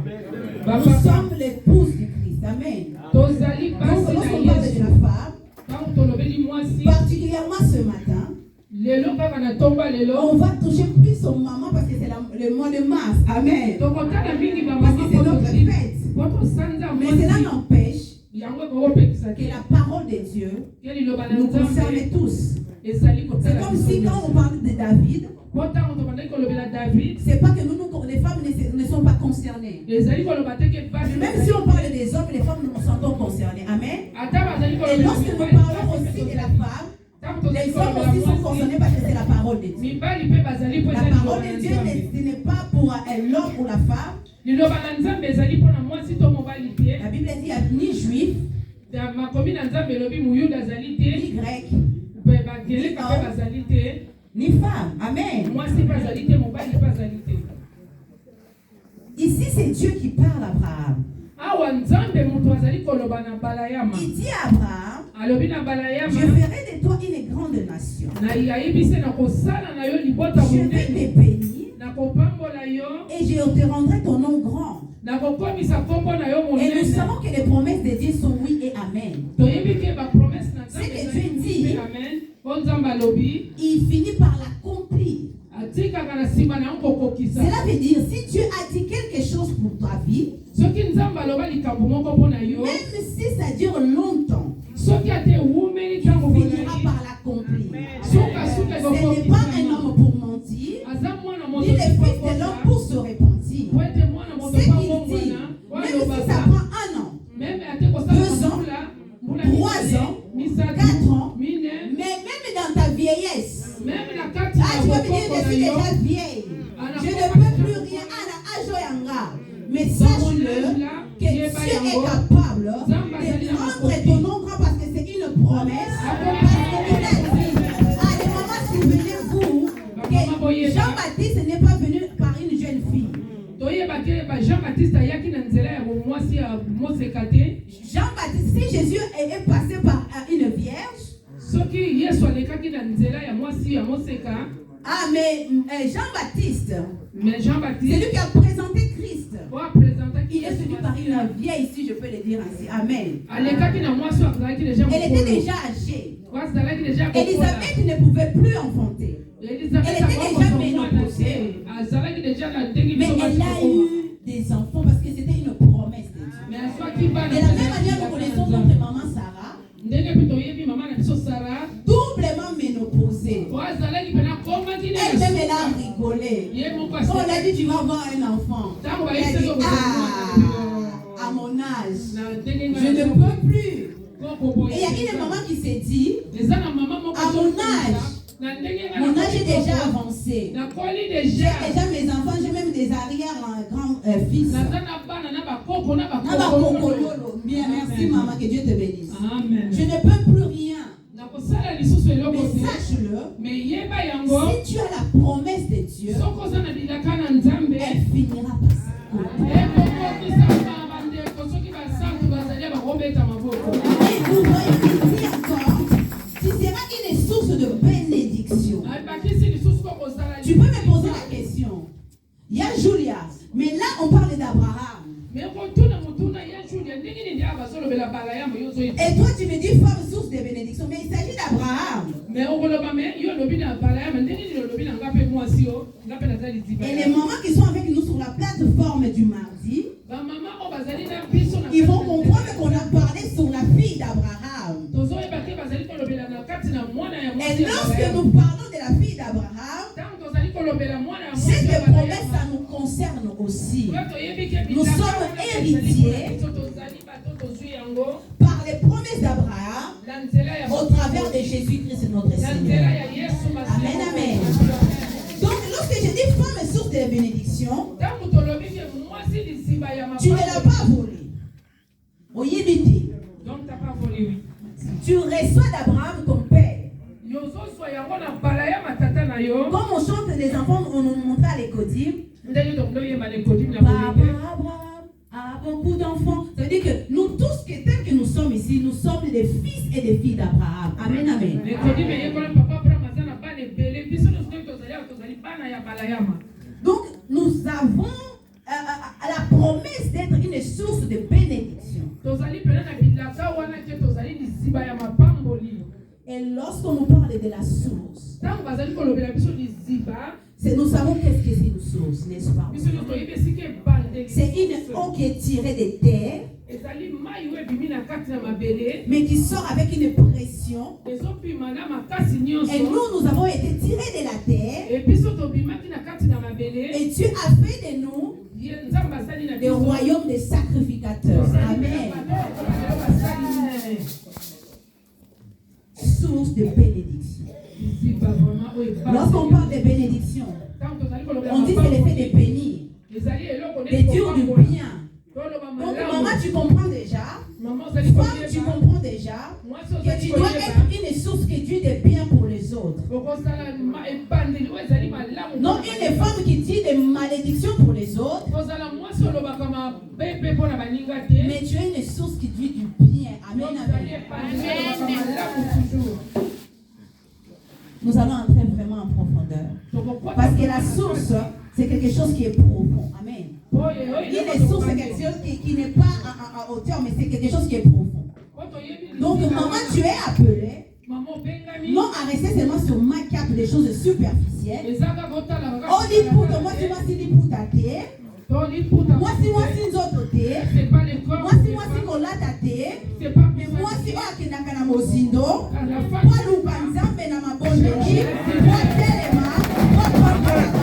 Nous sommes l'épouse du Christ. Amen. Tozali Donc basi lorsqu'on na parle de Yesu. la femme, Ntango tolobeli mwasi particulièrement ce matin, lelo kaka na tomba lelo on va toucher plus aux mamans parce que c'est le mois de mars. Amen. tokotala mingi Parce que c'est notre bamama fête. poto sanza Mais cela mwasi n'empêche yango ekopekisa que te la parole de Dieu ke liloba na nous concerne nzambe tous. ezali C'est kotala comme si quand on parle de David, po ntango tobandaki kolobela David c'est pas que les femmes ne sont pas concernées. ezali koloba te ke basi Même si on parle des hommes, les femmes nous sentons concernées. Amen. ata bazali Et kolobela lorsque nous parlons aussi de la femme, ntango les tozali hommes kolobela aussi sont mwasi concernés parce que c'est la parole de Dieu. mibali mpe bazali po La eza liloba parole na de Dieu, nzambe ce n'est pas pour l'homme ou la femme. liloba na nzambe ezali mpo na mwasi to mobali te La Bible dit qu'il n'y a ni juif, makomi na nzambe elobi muyuda azali te ni grec, mpe bageleka mpe bazali te ni femme. Amen. mwasi mpe azali te mobali mpe azali te. Ici, c'est Dieu qui parle à Abraham. awa nzambe moto azali koloba na balayama Il dit à Abraham, alobi na je balayama ferai de toi une grande nation. na ayebise na kosala na yo libota Je vais monene te bénir na kopambola yo et je te rendrai ton nom grand. na kokomisa kombo na yo Et nous monene. savons que les promesses de Dieu sont oui et amen. toyebi ke bapromese na C'est que nzambe Dieu dit. ezali amen po nzambe alobi Il finit par l'accomplir. atikaka na nsima na yo kokokisa. Cela veut dire, si Dieu a dit quelque chose pour ta vie, soki nzambe aloba likambo moko mpo na yo même si ça dure longtemps, soki ate ewumeli ntango il finira bolai par l'accomplir. sukasuka Ce n'est pas un homme pour mentir, aza mwana ni le fils de l'homme pour se repentir. po ete mwana moto Ce qu'il dit, pambongwana même si ça prend un an, meme ate kosala 2 ans, mbula 3 ans, misatu 4 ans, mine mais même dans ta vieillesse, meme na kati ah, tu ya vas me dire, bokoko je na suis yo déjà vieille. Je ne peux plus rien à la Ajoyanga. Mais sache-le que Dieu est capable de rendre ton nom grand parce que c'est une promesse. Parce qu'il a dit, ah, les mamans, souvenez-vous que Jean-Baptiste n'est pas venu par une jeune fille. toyeba ke Jean Baptiste ayaki na nzela ya bomwasi ya moseka te. Jean-Baptiste, si Jésus est passé par une vierge, soki yesu alekaki na nzela ya mwasi ya moseka ah, mais Jean-Baptiste, mais Jean c'est Baptiste lui qui a présenté Christ. po apresentaki Il est venu par une vieille, si je peux le dire ainsi. Amen. alekaki na mwasi oyo azalaki deja Elle était déjà âgée. azalaki deja kokola. Elisabeth ne pouvait plus enfanter. Elisabeth Elle était déjà akokosoma mwana ménopausée. te azalaki deja na ndenge Mais biso elle a bakokoma. eu des enfants parce que c'était une promesse de Dieu. mais azwaki bana De la même manière, nous connaissons notre maman Sarah, ndenge mpe toyebi mama na biso sara doublement ménopausée. po azalaki mpe nakomaki Elle-même, elle a rigolé. ye moko Oh, elle a dit, tu vas avoir un enfant. ntango Elle a dit, bayebisaki à mon âge, na ndenge je ne peux plus. koko boye Et il y a une maman qui s'est dit, eza na mama moko à mon âge, na ndenge nga mon na âge est koko, déjà avancé. nakoli J'ai deja déjà mes enfants, j'ai même des arrière-grands-fils. naza na bana na bakoko na Naba bakoko Kokololo. Bien, merci maman, que Dieu te bénisse. amen Je ne peux plus rien. nakosala lisusu eloko Mais te sache-le, mais yeba yango si tu as la promesse de Dieu, soki oza na bilaka na nzambe elle finira par s'accomplir. ekokokisama bandeko soki basantu bazali bakobeta maboko Et nous voyons ici encore, tu seras une source de bénédiction. bakisi lisusu ko kozala Tu peux me poser la question. Il y a Julia, mais là on parle d'Abraham. mais kotuna motuna ya julia ndenge nini aya bazolobela balayama yo ozoyi Et toi tu me dis femme source de bénédiction, mais il s'agit d'Abraham. mais okoloba me yo olobi na balayama ndenge nini olobi na nga mpe mwasi yo nga mpe naza liziba Et les mamans qui sont avec nous sur la plateforme du mardi, bamama oyo bazali na biso na ils vont comprendre qu'on a parlé sur la fille d'Abraham. tozoyeba te bazali kolobela na kati na mwana ya mwasi Et ya lorsque balayama nous parlons de la fille d'Abraham, ntango tozali kolobela mwana ya mwasi cette ya promesse, balayama ça nous concerne aussi. nous Nous sommes héritiers par les promesses d'Abraham au travers de Jésus-Christ notre Seigneur. Amen, amen. Donc, lorsque je dis femme source de bénédiction, Tu ne l'as pas volé. Oyebite. Donc tu n'as pas volé, oui. Tu reçois d'Abraham ton père. Comme on chante les enfants, on nous montre à l'école. Papa Abraham a beaucoup d'enfants. Ça veut dire que nous tous, tels que nous sommes ici, nous sommes les fils et les filles d'Abraham. Amen, amen. Donc, nous avons la promesse d'être une source de bénédiction. Et lorsqu'on nous parle de la source, nous savons qu'est-ce que c'est une source, n'est-ce pas? C'est une eau qui est tirée des terres, mais qui sort avec une pression. Et nous avons été tirés de la terre. Et Dieu a fait de nous des royaumes des sacrificateurs. Amen. Source de bénédiction. Lorsqu'on parle de bénédiction, on dit que c'est l'effet de bénir, de dire du bien. Donc, maman, tu comprends déjà, femme, tu comprends déjà que tu dois être une source qui dit de bien pour les autres. Non, une femme qui dit des malédictions pour les autres, mais tu es une source qui dit du bien. Amen, amen. Nous allons entrer vraiment en profondeur. Parce que la source, c'est quelque chose qui est profond. Amen. Une source, c'est quelque chose qui n'est pas à hauteur, mais c'est quelque chose qui est profond. Donc, maman, tu es appelée non à rester seulement sur ma carte des choses superficielles. Oh, dis pour toi, moi, tu vas si pour ta tête. Moi, si nzoto te. Moi, si kola ta te. Mais moi, si akendaka na mozindo. Moi, lupanzambe na mabondeli. Moi, telema. Moi, pambolaka.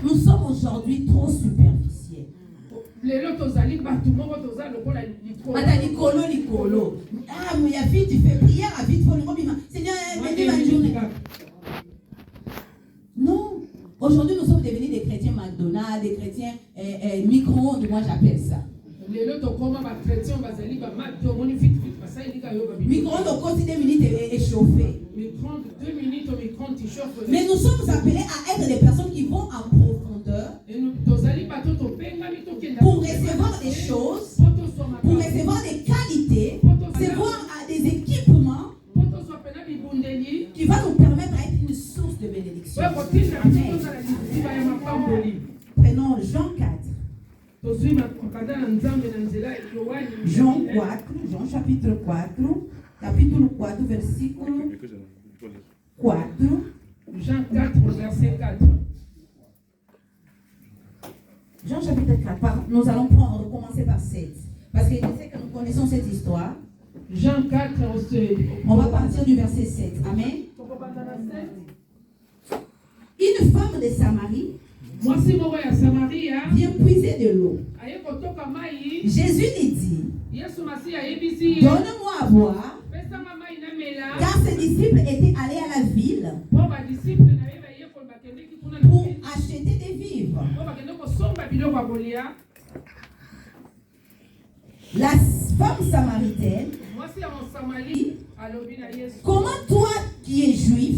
Nous sommes aujourd'hui trop superficiels. Likolo. Ah, mais ya fille, tu fais prière à vite pour le mobile. Seigneur, bénis ma journée. Non. Aujourd'hui, nous sommes devenus des chrétiens McDonald's, des chrétiens micro-ondes, moi j'appelle ça. Micro-ondes au côté 2 minutes et chauffer. Mais nous sommes appelés à être des personnes qui vont en profondeur pour recevoir des choses, pour recevoir des qualités, recevoir des équipements qui vont nous permettre d'être une source de bénédiction. Prenons Jean 4. Jean chapitre 4, verset 4. Jean 4, verset 4. Jean chapitre 4, nous allons recommencer par 7. Parce que je sais que nous connaissons cette histoire. Jean 4, on va partir du verset 7. Amen. Une femme de Samarie vient puiser de l'eau. Jésus lui dit, donne-moi à boire, car ses disciples étaient allés à la ville pour acheter des vivres. La femme samaritaine, comment toi qui es juif,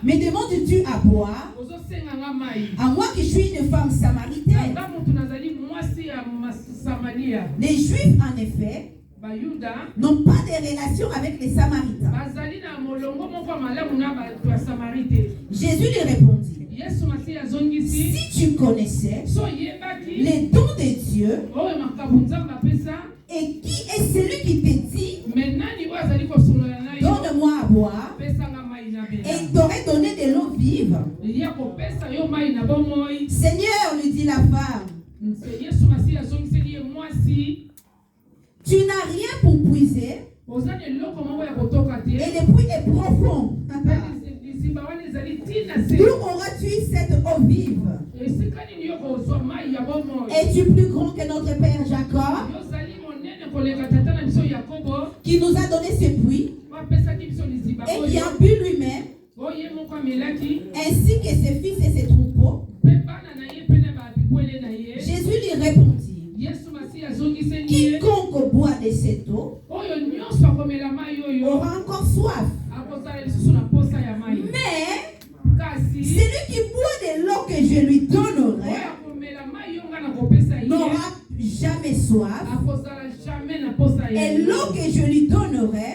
me demandes-tu à boire, à moi qui suis une femme samaritaine? Les juifs, en effet, n'ont pas de relation avec les samaritains. Jésus lui répondit, si tu connaissais les dons de Dieu, et qui est celui qui te dit, donne-moi à boire, et t'aurait donné de l'eau vive. Seigneur, lui dit la femme, tu n'as rien pour puiser, et le puits est profond. D'où auras-tu cette eau vive? Es-tu plus grand que notre père Jacob, qui nous a donné ce puits, et qui a bu lui-même ainsi que ses fils et ses troupeaux. Jésus lui répondit, quiconque boit de cette eau aura encore soif. Mais celui qui boit de l'eau que je lui donnerai n'aura jamais soif. Et l'eau que je lui donnerai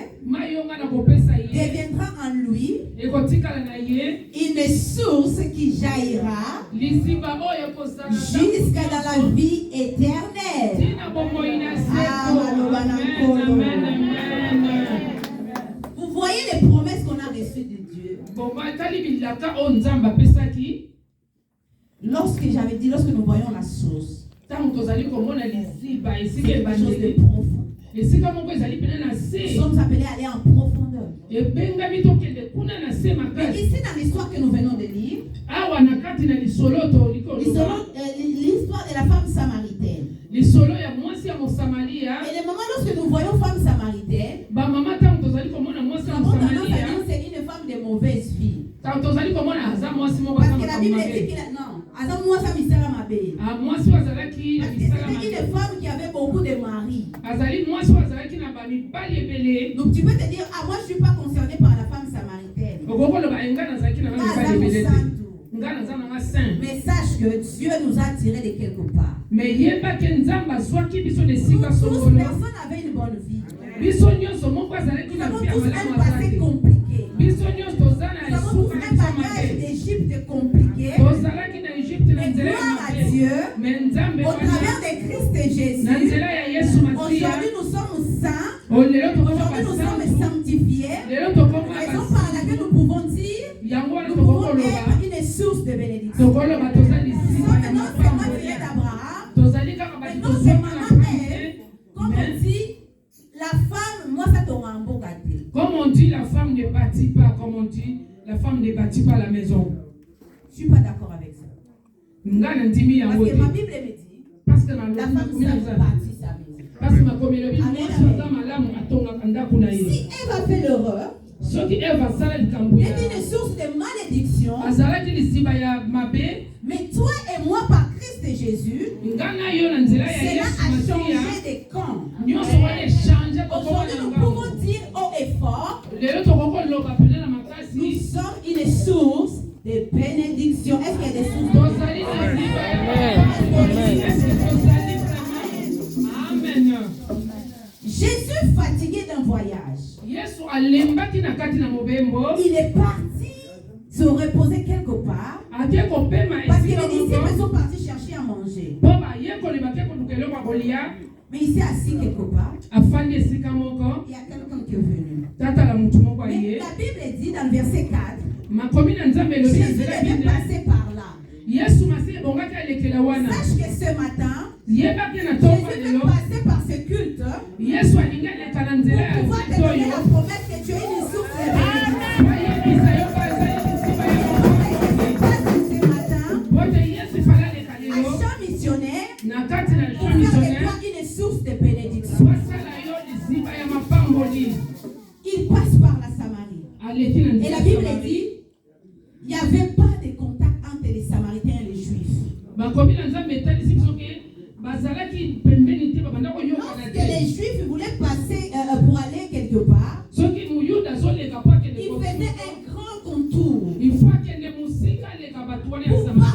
deviendra en lui une source qui jaillira jusqu'à dans la vie éternelle. Vous voyez les promesses qu'on a reçues de Dieu. Lorsque nous voyons la source, c'est quelque chose de profond. Nous sommes appelés à aller en profondeur. Mais ici, dans l'histoire que nous venons de lire, l'histoire de la femme samaritaine. Et le moment lorsque nous voyons femme samaritaine, nous avons tendance à dire c'est une femme de mauvaise vie. Parce que la Bible dit qu'il a... Non, parce que c'était une femme qui avait beaucoup de maris. Donc tu peux te dire, moi je ne suis pas concernée par la femme samaritaine. Mais sache que Dieu nous a tirés de quelque part. Tous personne avait une bonne vie. Nous avons tous un passé compliqué. Nous avons tous un bagage d'Égypte compliqué. Mais gloire à Dieu, au travers de Christ et Jésus, aujourd'hui nous sommes saints, aujourd'hui nous sommes sanctifiés, raison par laquelle nous pouvons dire, nous pouvons être une source de bénédiction. Nous sommes non seulement filles d'Abraham, mais non seulement comme on dit, la femme, moi ça t'aura un beau gâté. Comme on dit, la femme ne bâtit pas, comme on dit, la femme ne bâtit pas la maison. Je ne suis pas d'accord avec ça. Parce que ma Bible me dit, la femme seule bâtit sa maison. Si Ève a fait l'erreur, elle est une source de malédiction. Mais toi et moi, par Christ et Jésus, cela a changé de camp. Aujourd'hui, nous pouvons dire haut et fort, nous sommes une source de bénédiction. Est-ce qu'il y a des sources de bénédiction? Jésus, fatigué d'un voyage, il est parti se reposer quelque part parce que les disciples sont partis chercher à manger. Mais il s'est assis quelque part. Il y a quelqu'un qui est venu. Mais la Bible dit dans le verset 4, Jésus devait passer par là. Sache que ce matin, Jésus veut passer par ce culte pour pouvoir te donner la promesse que tu es une source de bénédiction. Ce matin, à champ missionnaire, pour faire de toi une source de bénédiction. Il passe par la Samarie. Et la Bible dit, il n'y avait pas de contact entre les Samaritains et les Juifs. Lorsque les Juifs voulaient passer pour aller quelque part, ils faisaient un grand contour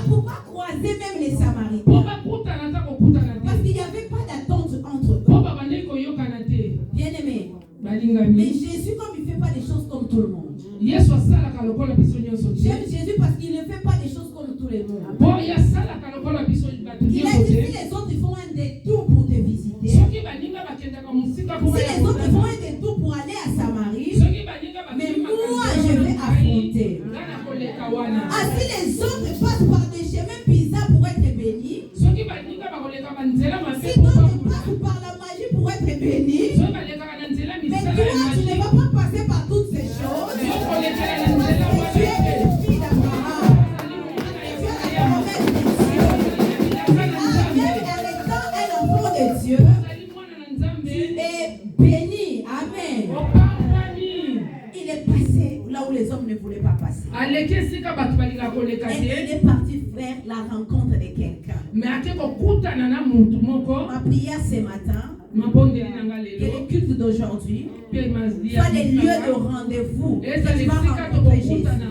pour pas croiser même les Samaritains. Parce qu'il n'y avait pas d'attente entre eux. Bien aimé. Mais Jésus, comme il ne fait pas des choses comme tout le monde. J'aime Jésus parce qu'il ne fait pas des choses comme tout le monde. Il a dit, si les autres font un détour pour te visiter, si les autres font un détour pour aller à Samarie, mais moi je vais affronter. Si les autres passent par des chemins bizarres pour être bénis, si d'autres passent par la magie pour être bénis, mais toi tu ne vas pas passer par toutes ces choses. Tu es une fille d'Abraham. Tu as la promesse de Dieu. Même en étant un enfant de Dieu, tu es béni. Amen. Il est passé là où les hommes ne voulaient pas passer. aleki esika bato balingaka koleka Et il te est parti faire la rencontre de quelqu'un. me ake kokutana na mutu moko Ma prière ce matin, mabondeli na nga que lelo les cultes d'aujourd'hui mpe mazia soient des lieux de rendez-vous. ezala Que tu vas esika rencontrer Jésus. tokokutana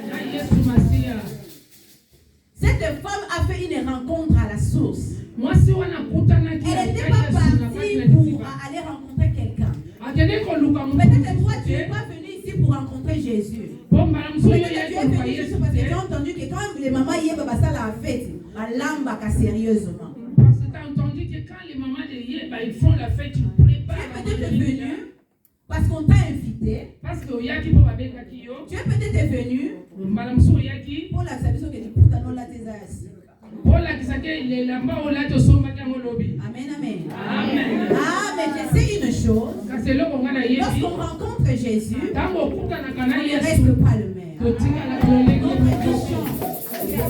na yesu masiya. Cette femme a fait une rencontre à la source. mwasi wana akutanaki Elle n'était na pas Yesu na kati partie na pour liziba. aller rencontrer quelqu'un. akende koluka Peut-être toi, tu te n'es pas venu ici pour rencontrer Jésus. bombala mosusu oyo Peut-être que tu yai es koluka venu juste yesu parce que tu te as entendu que quand les mamans y est, la fête, lambaka sérieusement. parce que t'as entendu que quand les mamans de Yeba ils font la fête tu Tu prépares es peut-être venu parce qu'on t'a invité. parce que oyaki mpo babengaki yo Tu es peut-être venu mbala mosusu oyaki pour la satisfaction que tu peux dans la tes as. olakisa ke lelamba olati osombaki yango lobi. Amen, amen. Amen. Ah, mais je sais une chose. kasi eloko nga na yebi Lorsqu'on rencontre Jésus, ntango okutanaka na il ne yesu reste pas le même. totikala lolenge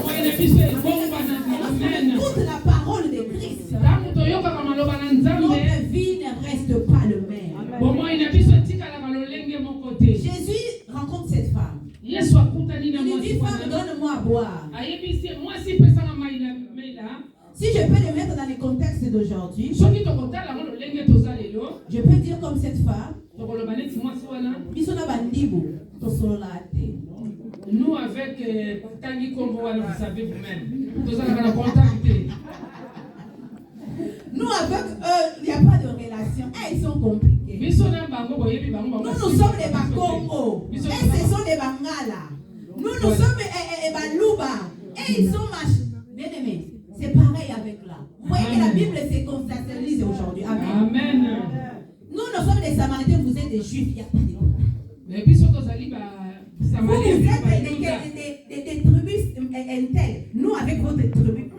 moye na biso ebongwana amen Toute la parole de Christ, ntango toyokaka maloba na nzambe notre vie ne reste pas le même. bomoi na biso etikalaka lolenge moko te. Jésus rencontre cette femme. yesu akutani na Il lui dit, mwasi femme, wana donne-moi à boire. ayebisi mwasi pesanga mai na mela. Si je peux le mettre dans les contextes d'aujourd'hui, soki tokotala ngo lolenge toza lelo je peux dire comme cette femme, tokoloba neti mwasi wana biso na bandibu tosolola te. nous avec tangi kombo wana vous savez vous-même tozalaka na contact te. Nous avec eux, il n'y a pas de relation. Ils sont compliqués. biso na bango boyebi bango Nous, nous sommes des Bakongo. Et ce sont des Bangala. Nous sommes des Baluba. Et ils sont bien-aimés. C'est pareil avec là. Vous voyez que la Bible se constatise aujourd'hui. Amen. Amen. Nous sommes des Samaritains, vous êtes des Juifs. Il n'y a pas de problème. mais biso tozali ba Vous êtes des tribus intègres. Nous, avec votre tribu,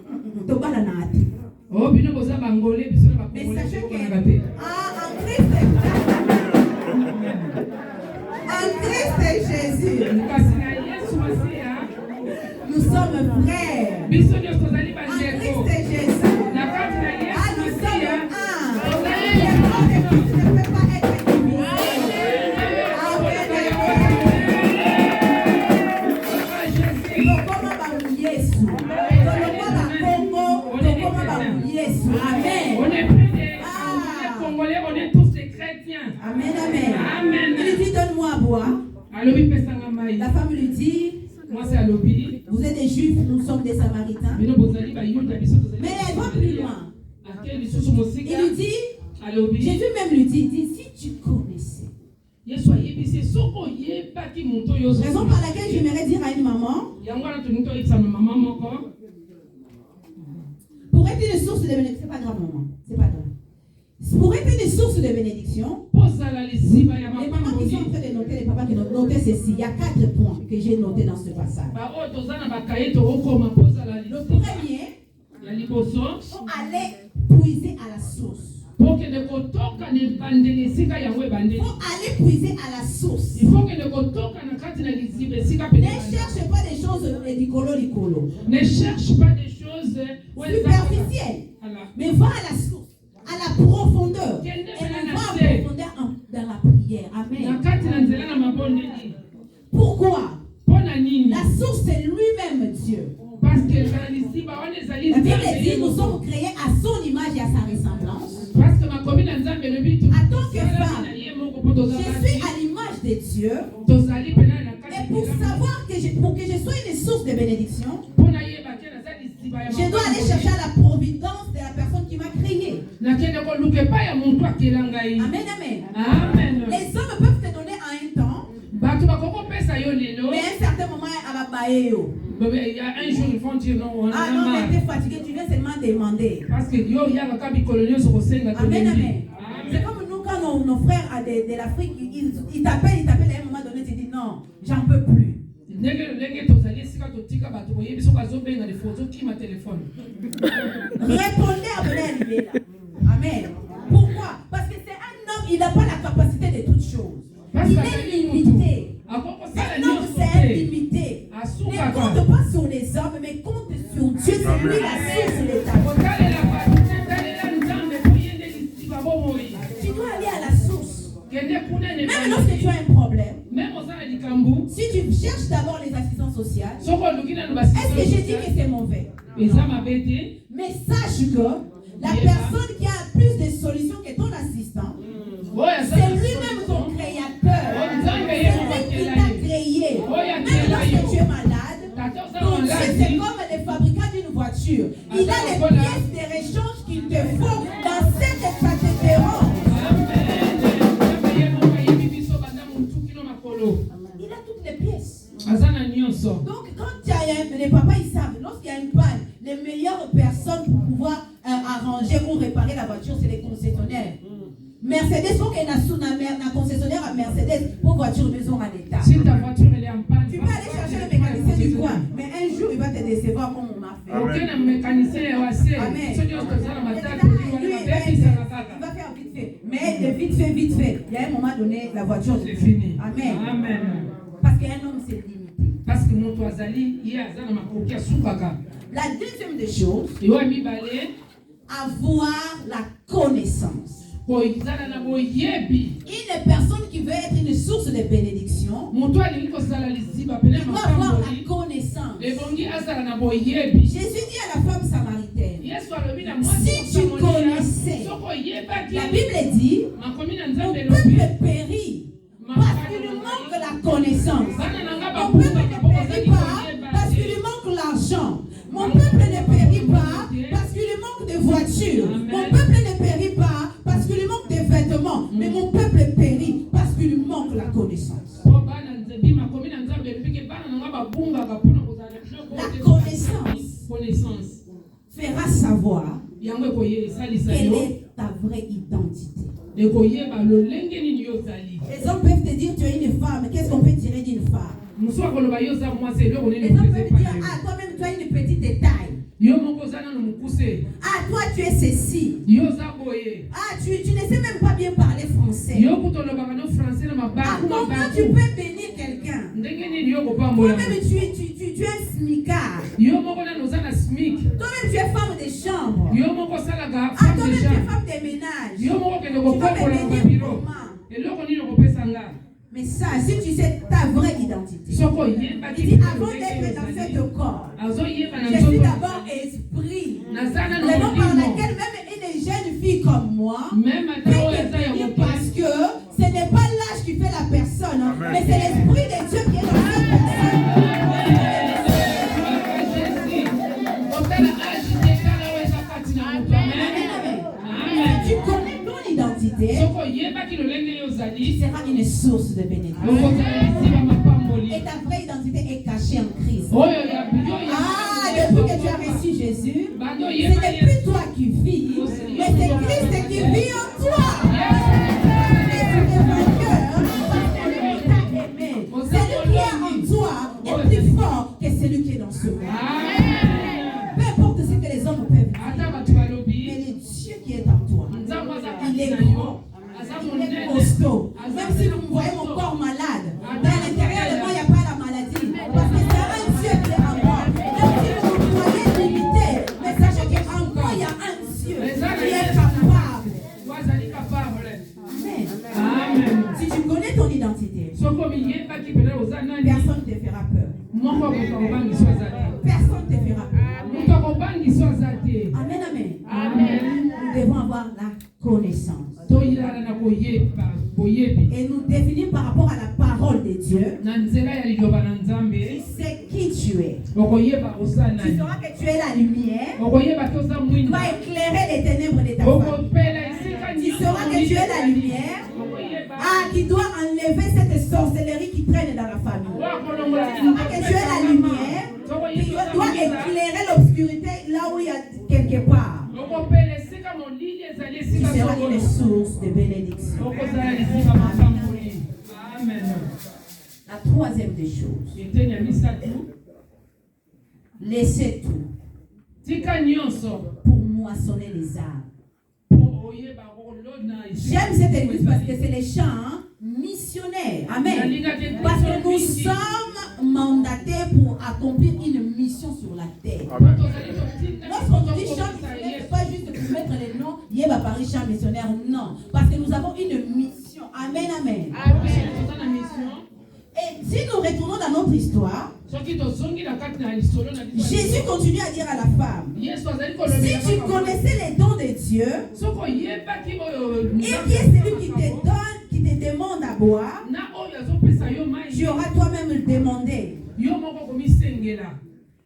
oh bino boza bangolé biso na mais bakongolé sachez que tokonaka te. en Christ Jésus, kasi na yesu masiya nous sommes frères. biso nyonso tozali En bandeko Christ Jésus, na kati na yesu nous sommes masiya un. tozali Les frères et fils ne peuvent pas être divisés. Tokoma ba Yesu. Tokoma ba Congo. Tokoma ba Yesu. Amen. on est plus des Congolais, on est tous des chrétiens. Amen, amen. Amen. Il lui dit, donne-moi à boire. alobi pesanga mai La femme lui dit, mwasi alobi vous êtes des Juifs, nous sommes des Samaritains. bino bozali bayuda biso tozali Mais elle va plus loin. ake lisusu mosika Il lui dit, alobi Jésus même lui dit, si tu connaissais. yesu ayebisi soki oyebaki moto oyo Raison par laquelle j'aimerais dire à une maman, yango wana tolingi toyebisa mama moko pour être une source de bénédiction, c'est pas grave maman, c'est pas grave. Pour être une source de bénédiction, pozala liziba ya les mamans qui sont en mapamboli train de noter, les papas qui notent ceci, il y a 4 points que j'ai notés dans ce passage. baoyo toza na bakaye tokokoma pozala Le liziba premier, ya liboso faut aller puiser à la source. pokende kotoka na ebandeli esika yango ebandeli Faut aller puiser à la source. il faut kende kotoka na kati na liziba esika Ne pene cherche pas des choses licolo. ne cherche pas des choses Superficielles. Voilà. Mais va à la source, à la profondeur. Et on va en profondeur dans la prière. na Amen. kati na nzela na mabondeli Pourquoi? mpo na nini La source, c'est lui-même Dieu. parce que na liziba wana ezali La Bible nzambe dit ye nous moko. sommes créés à son image et à sa ressemblance. parce que makomi na nzambe elobi En tant que tosalami femme, na ye moko mpo toza Je suis à l'image de Dieu. tozali pena na Et kati pour savoir pour que je sois une source de bénédiction, mpo nayeba ke naza liziba ya je dois aller chercher à la providence de la personne qui m'a créé. nakende koluka epai ya motu akela ngai Amen, amen. amen Les hommes peuvent te donner à un temps, bato bakokopesa yo lelo mais à un certain moment, à la baéo. il y a un jour ils vont dire non on Ah en a non, marre mais t'es fatigué, tu viens seulement demander. parce que yo yaka ka mikolo nyonso kosenga Amen, tolengi amen. C'est comme nous, quand nos frères de l'Afrique, ils t'appellent à un moment donné, tu dis non, j'en peux plus. ndenge lolenge tozali esika totika bato koyebi soki azobenga lefo ozokima telefone Répondez à venir là. Amen. Pourquoi? Parce que c'est un homme, il n'a pas la capacité de toutes choses. Il est limité. akokosala Un homme, nyonso c'est te limité. Ne asukaka compte pas sur les hommes, mais compte sur Dieu. C'est lui la source de ta vie. kotalela bato te talela nzambe po ye nde liziba bomoi Tu dois aller à la source. kende kuna Même lorsque tu as un problème, même osala likambo si tu cherches d'abord les assistants sociaux, soko oluki nanu est-ce que j'ai dit que c'est mauvais? eza mabe te. Mais sache que la personne qui a plus de solutions que ton assistant, c'est lui-même ton créateur. C'est lui qui t'a créé. Même lorsque tu es malade, ton Dieu, c'est comme les fabricants d'une voiture. Il a les pièces de rechange qu'il te faut dans cette catégorie. Il a toutes les pièces. Donc, quand tu as les papas, ils savent, lorsqu'il y a une panne, les meilleures personnes pour pouvoir arranger ou réparer la voiture, c'est les concessionnaires. Mercedes, faut qu'il y ait un concessionnaire à Mercedes pour voiture maison en état. Si ta voiture elle est en panne, Tu peux aller chercher le mécanicien du coin, mais un jour il va te décevoir comme on m'a fait. aucun mécanicien est assez. Amen. Ceux qui ont besoin de ma tête, Lui, il va faire vite fait. Mais de vite fait, il y a un moment donné, la voiture c'est fini. Amen. Amen. Parce qu'un homme, c'est limité. Parce que mon toazali, il y a un makoki à soukaka. La deuxième des choses, Et ouais, mi balé, avoir la connaissance. koizana na boyebi. Une personne qui veut être une source de bénédiction, Mon toit il ko sala liziba pele il doit avoir makamboli. la connaissance. Le bongi azala na boyebi. Jésus dit à la femme samaritaine, Yesu alobi na moi si tu connaissais, soko yebaki. la Bible dit, Makomi na mon nzambe lobi. peuple périt parce qu'il lui manque la connaissance. Bana nanga Mon peuple babuka ne périt pas parce qu'il lui manque l'argent. Mon peuple ne périt pas parce qu'il lui manque de voitures. Mon peuple ne périt pas parce qu'il lui manque de vêtements. Mais mon peuple périt parce qu'il lui manque la connaissance. La connaissance fera savoir quelle est ta vraie identité. Les hommes peuvent te dire tu es une femme. Qu'est-ce qu'on peut tirer d'une femme? Les hommes peuvent dire ah toi-même tu as une petite taille. Ah toi tu es ceci. Ah tu ne sais même pas bien parler français. Ah comment tu peux bénir quelqu'un? Toi-même tu es un smicard. Toi-même tu es femme de chambre. Ah toi-même tu es femme de ménage. Tu vas me bénir comment? Mais ça, si tu sais ta vraie identité, il dit avant d'être dans ce corps, je suis d'abord esprit. Raison par laquelle même une jeune fille comme moi peut devenir parce que ce n'est pas l'âge qui fait la personne, mais c'est l'esprit de Dieu qui est dans cette personne. Tu connais ton identité, tu seras une source de bénédiction. Et ta vraie identité est cachée en Christ. Ah, depuis que tu as reçu Jésus, ce n'est plus toi qui vis, mais c'est Christ qui vit en toi. Et tu es vainqueur parce que lui t'a aimé. Celui qui est en toi est plus fort que celui qui est dans ce monde. Peu importe ce que les hommes peuvent dire, mais le Dieu qui est en toi, il est grand. Il est costaud. Même si vous me voyez mon corps malade, dans l'intérieur de moi, il n'y a pas la maladie. Parce que c'est un Dieu qui est en moi. Même si vous me voyez limité, mais sachez qu'en moi, il y a un Dieu qui est capable. Amen. Si tu connais ton identité, personne ne te fera peur. Personne ne te fera peur. Amen, amen. Nous devons avoir la connaissance. Et nous définir par rapport à la parole de Dieu. C'est qui tu es. Tu sauras que tu es la lumière. Tu dois éclairer les ténèbres de ta famille. Tu sauras que tu es la lumière. Ah, qui doit enlever cette sorcellerie qui traîne dans la famille. Tu sauras que tu es la lumière. Tu dois éclairer l'obscurité là où il y a quelque part. Tu seras une source de bénédiction. Amen. La troisième des choses. Laissez tout pour moissonner les arbres. J'aime cette église parce que c'est les chants missionnaires. Amen. Parce que nous sommes mandatés pour accomplir une mission sur la terre. Lorsqu'on dit chant missionnaire, ce n'est pas juste pour mettre les noms, Yéba Paris chant missionnaire, non. Parce que nous avons une mission. Amen, amen. Et si nous retournons dans notre histoire, Jésus continue à dire à la femme, si tu connaissais les dons de Dieu, et qui est celui qui te donne, qui te demande à boire, tu auras toi-même le demandé.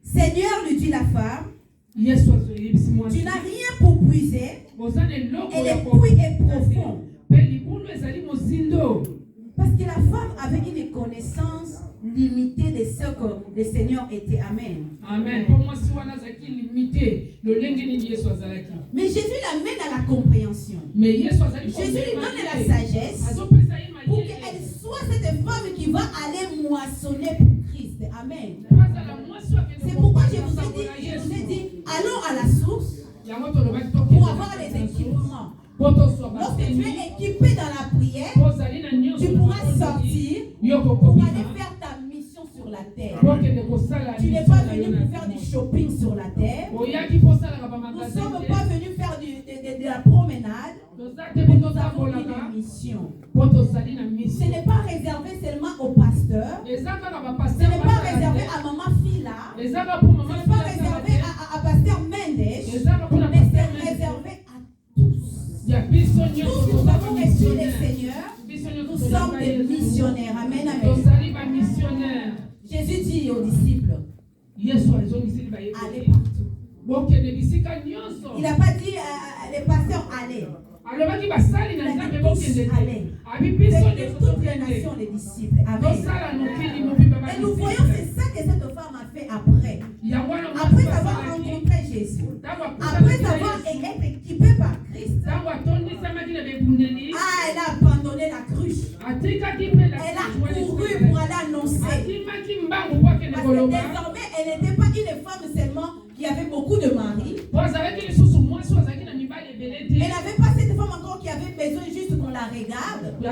Seigneur, lui dit la femme, tu n'as rien pour puiser, et le puits est profond. Parce que la femme avait une connaissance limitée de ce que le Seigneur était. Amen. Amen. Mais Jésus l'amène à la compréhension. Jésus lui donne la sagesse pour qu'elle soit cette femme qui va aller moissonner pour Christ. Amen. C'est pourquoi je vous ai dit, allons à la source pour avoir les équipements. Lorsque tu es équipé dans la prière, tu pourras sortir pour aller faire ta mission sur la terre. Tu n'es pas venu pour faire du shopping sur la terre. Nous ne sommes pas venus faire de la promenade. Mais nous avons une mission. Ce n'est pas réservé seulement au pasteur. Ce n'est pas réservé à Maman Fila. Ce n'est pas réservé à Pasteur Mendes. Mais c'est réservé à tous. Tous nous avons reçu le Seigneur. Nous sommes des missionnaires. Amen, amen. Jésus dit aux disciples, allez partout. Il n'a pas dit les pasteurs allez. Il a dit tous allez. Faites de toutes les nations les disciples. Amen. Et nous voyons c'est ça que cette femme a fait après. Après avoir rencontré Jésus. Après avoir été équipée par Christ. Elle a abandonné la cruche. Elle a couru pour aller annoncer. Parce que désormais, elle n'était pas une femme seulement qui avait beaucoup de maris. Elle n'avait pas cette femme encore qui avait besoin juste qu'on la regarde. Mais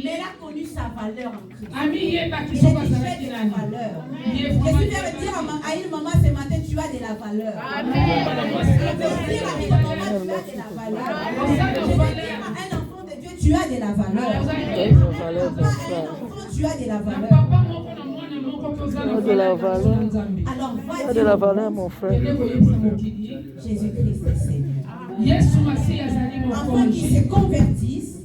elle a connu sa valeur en Christ. J'ai dit, j'ai de la valeur. Je suis venu dire à une maman ce matin, tu as de la valeur. Je veux dire à une maman, tu as de la valeur. Je veux dire à un enfant de Dieu, tu as de la valeur. À un enfant, tu as de la valeur. De la valeur. Alors, va De la valeur, mon frère. Jésus-Christ est Seigneur. Afin qu'ils se convertissent,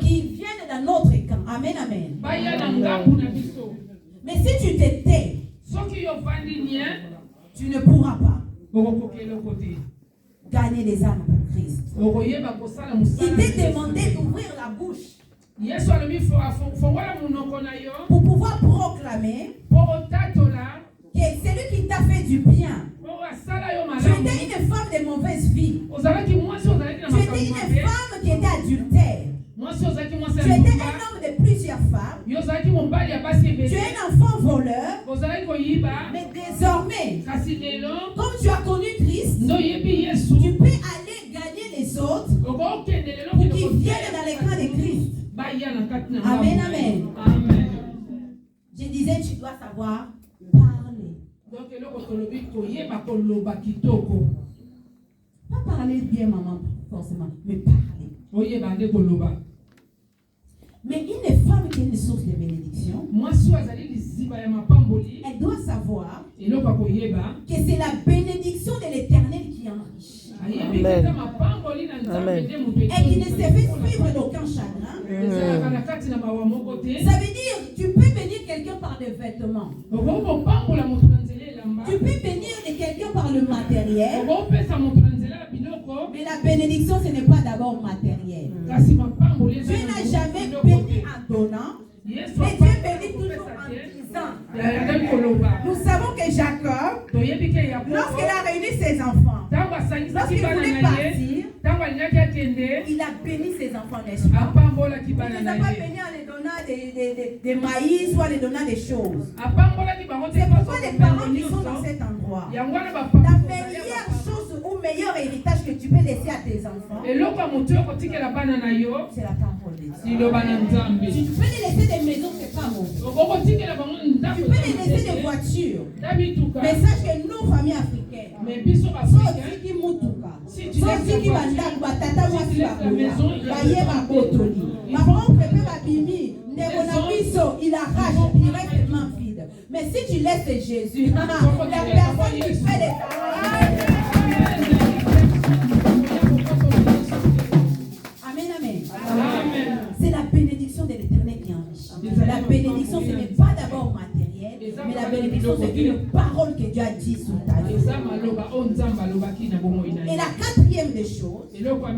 qui viennent dans notre camp. Amen, amen. Mais si tu te tais, tu ne pourras pas gagner les âmes pour Christ. Il t'a demandé d'ouvrir la bouche pour pouvoir proclamer que celui qui t'a fait du bien. Tu étais une femme de mauvaise vie. Tu étais une femme qui était adultère. Tu étais un homme de plusieurs femmes. Tu es un enfant voleur. Mais désormais, comme tu as connu Christ, tu peux aller gagner les autres pour qu'ils viennent dans les camps de Christ. Amen, amen. Je disais, tu dois savoir parler. Pas parler bien, maman, forcément, mais parler. Mais une femme qui est une source de bénédiction, elle doit savoir que c'est la bénédiction de l'Éternel qui enrichit. Amen. Amen. Et qui ne se fait suivre d'aucun chagrin. Ça veut dire tu peux bénir quelqu'un par des vêtements. Tu peux bénir quelqu'un par le matériel. Mais la bénédiction, ce n'est pas d'abord matériel. Dieu n'a jamais béni en donnant, mais Dieu bénit toujours en disant. Nous savons que Jacob, lorsqu'il a réuni ses enfants, lorsqu'il voulait partir, il a béni ses enfants, n'est-ce pas? Il ne les a pas bénis en les donnant des maïs ou en les donnant des choses. C'est pourquoi les parents qui sont dans cet endroit, la meilleure chose ou meilleur héritage que tu peux laisser à tes enfants, c'est la parole de Dieu. Tu peux les laisser des maisons, c'est pas mauvais. Tu peux les laisser des voitures. Mais sache que nos familles africaines, si sotiki bandako batata mwasi bakola bayeba botoli baoncle mpe babimi ndeko na biso il arrache directement vide. Mais si tu laisses Jésus, la personne qui fait les Amen, amen. C'est la bénédiction de l'Éternel qui enrichit. La bénédiction, ce n'est pas d'abord matériel, mais la bénédiction, c'est une parole que Dieu a dit sur ta vie. Et la quatrième des choses, pour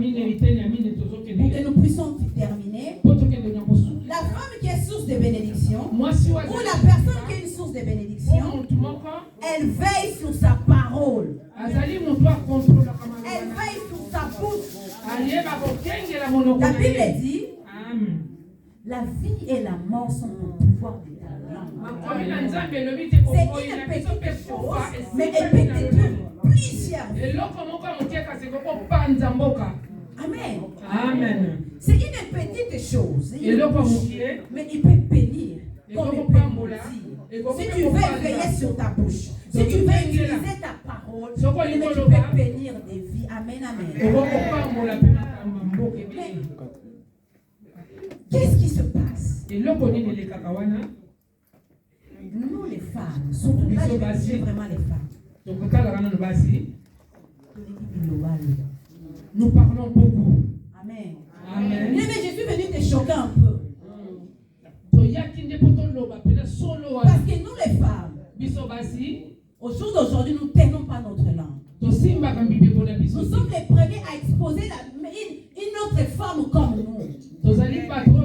que nous puissions terminer, la femme qui est source de bénédiction, ou la personne qui est une source de bénédiction, elle veille sur sa parole. Elle veille sur sa bouche. La Bible dit, la vie et la mort sont au pouvoir de ta langue. C'est une petite chose, mais elle peut détruire plusieurs. Amen. C'est une petite chose, mais il peut bénir comme il peut maudire. Si tu veux veiller sur ta bouche, si tu veux utiliser ta parole, tu peux bénir des vies. Amen, amen. Qu'est-ce qui se passe? Nous, les femmes, surtout là, je vais dire vraiment les femmes. Nous parlons beaucoup. Amen. Amen. Mais je suis venu te choquer un peu. Parce que nous, les femmes, au jour d'aujourd'hui, nous ne tenons pas notre langue. Nous sommes les premiers à exposer une autre femme comme nous. Nous sommes les premières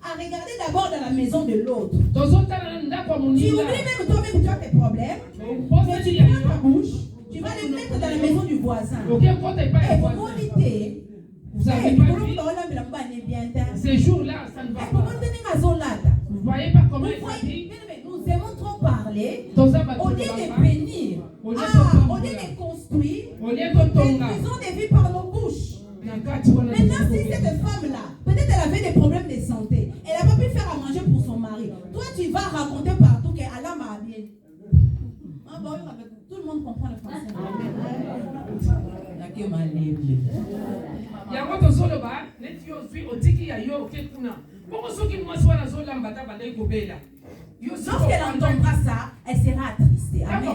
à regarder d'abord dans la maison de l'autre. Tu oublies même toi-même, tu as tes problèmes, mais tu prends ta bouche, tu vas les mettre dans la maison du voisin. Et pour moniter, ces jours-là, ça ne va pas. Vous voyez pas comment nous aimons trop parler, au lieu de bénir, au lieu de construire, nous faisons des vies par nos bouches. Maintenant, si cette femme-là, peut-être elle avait des problèmes de santé, elle n'a pas pu faire à manger pour son mari. Toi, tu vas raconter partout qu'Allah m'a bien. Tout le monde comprend le français. Lorsqu'elle entendra ça, elle sera attristée. Amen.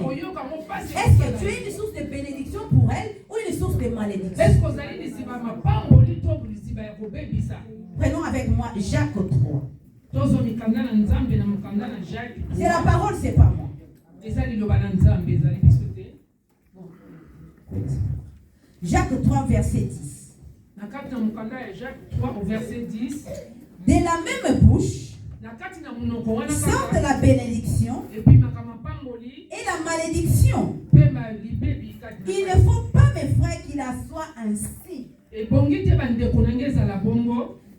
Est-ce que tu es une source de bénédiction pour elle ou une source de malédiction? Prenons avec moi Jacques 3. C'est la parole, c'est pas moi. Jacques 3, verset 10. De la même bouche sortent la bénédiction et la malédiction. Il ne faut pas, mes frères, qu'il en soit ainsi.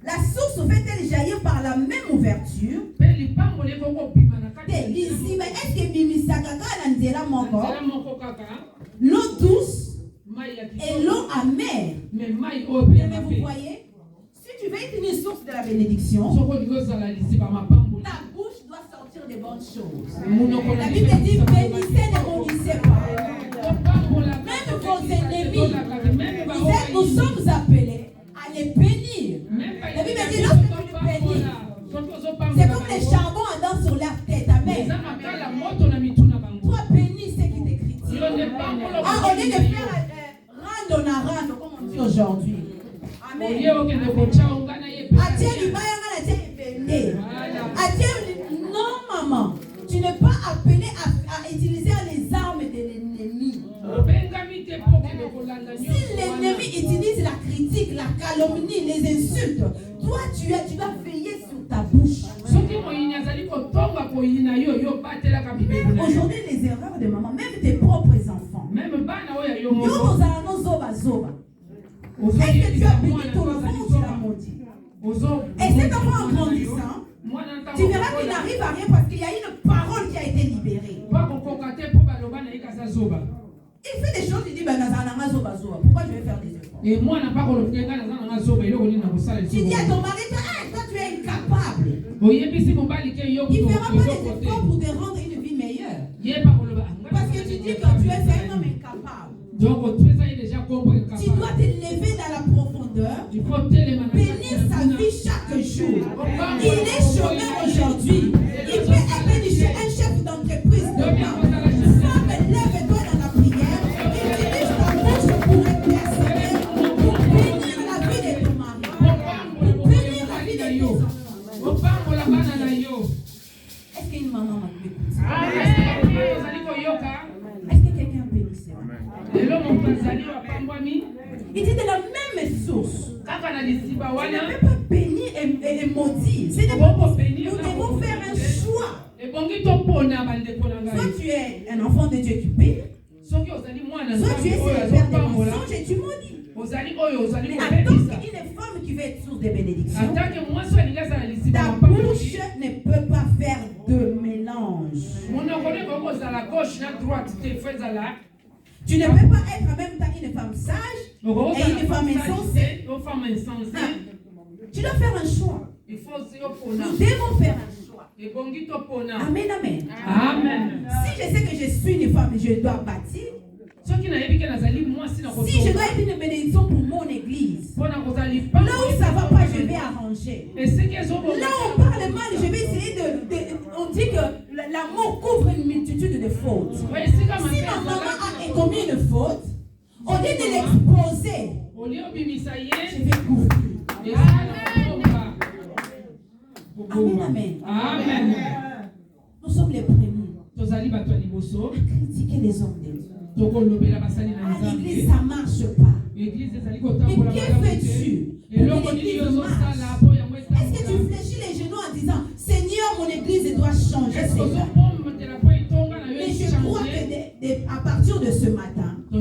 La source fait-elle jaillir par la même ouverture? Est-ce que Bimisakaka Nandela Moko, l'eau douce et l'eau amère? Mais vous voyez, si tu veux être une source de la bénédiction, ta bouche doit sortir des bonnes choses. La Bible dit bénissez, ne maudissez pas. Même vos ennemis, nous sommes appelés à les bénir. La Bible dit lorsque tu les bénis, c'est comme les charbons ardents sur leur tête. Amen. Toi bénis ceux qui te critiquent. Au lieu de faire rando na rando, comme on dit aujourd'hui. Amen. Non, maman, tu n'es pas appelé à utiliser les armes de l'ennemi. Si l'ennemi utilise la critique, la calomnie, les insultes, toi tu dois veiller sur ta bouche. Aujourd'hui, les erreurs de maman, même tes propres enfants. Est-ce que tu as béni ton enfant ou tu l'as maudit? Et cet enfant en grandissant, tu verras qu'il n'arrive à rien parce qu'il y a une parole qui a été libérée. Il fait des choses, il dit, pourquoi je vais faire des efforts? Tu dis à ton mari, toi tu es incapable. Il ne fera pas des efforts pour te rendre une vie meilleure. Parce que tu dis que tu es un homme incapable. Tu dois te lever dans la profondeur, bénir sa vie chaque jour. Il est chômeur aujourd'hui. Il peut être un chef d'entreprise demain. Femme, lève-toi dans la prière. Utilise ta bouche pour intercéder, pour bénir la vie de ton mari, pour bénir la vie de tes enfants. Est-ce qu'une maman m'a écouté? Est-ce que quelqu'un bénit ça? Il dit de la même source. On ne peut pas bénir et maudire. C'est nous devons faire un choix. Soit tu es un enfant de Dieu, tu bénis. Soit tu es célibataire des mensonges et tu maudis. Mais attends qu'une femme qui veut être source de bénédiction, ta bouche ne peut pas faire de mélange. Tu ne peux pas être en même temps une femme sage et une femme insensée. Tu dois faire un choix. Nous devons faire un choix. Amen, amen. Si je sais que je suis une femme, je dois bâtir. Si je dois être une bénédiction pour mon église, là où ça ne va pas, je vais arranger. Là où on parle mal, je vais essayer de on dit que l'amour couvre une multitude de fautes. Si ma maman a commis une faute, au lieu de l'exposer, je vais couvrir. Amen, amen. Nous sommes les premiers à critiquer les hommes de Dieu. À l'église, ça ne marche pas. Mais que fais-tu pour que l'église marche? Est-ce que tu fléchis les genoux en disant Seigneur, mon église doit changer? Mais je crois que à partir de ce matin, je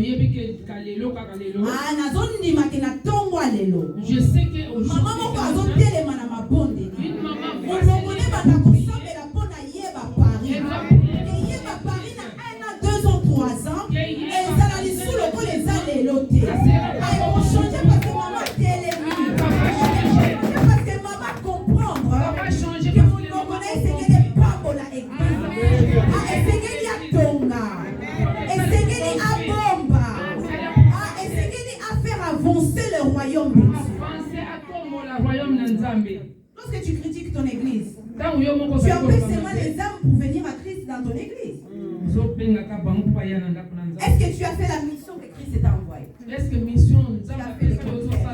sais que maman lorsque tu critiques ton église, tu appelles seulement les âmes pour venir à Christ dans ton église. Est-ce que tu as fait la mission que Christ t'a envoyée?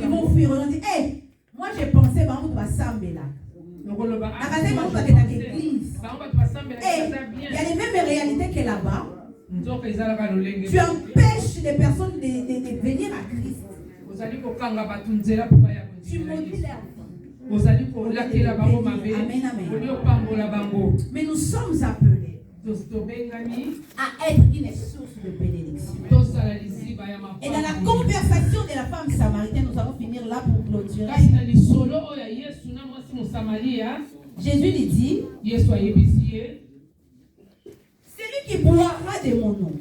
Ils vont fuir, ils vont dire, hey, moi j'ai pensé, bah, on va s'embêter là. Il y a les mêmes réalités que là-bas. Tu empêches les personnes de venir à Christ. Tu maudis leur vie. Amen, amen. Mais nous sommes appelés à être une source de bénédiction. Et dans la conversation de la femme samaritaine, nous allons finir là pour clôturer. Jésus lui dit, celui qui boira de mon nom,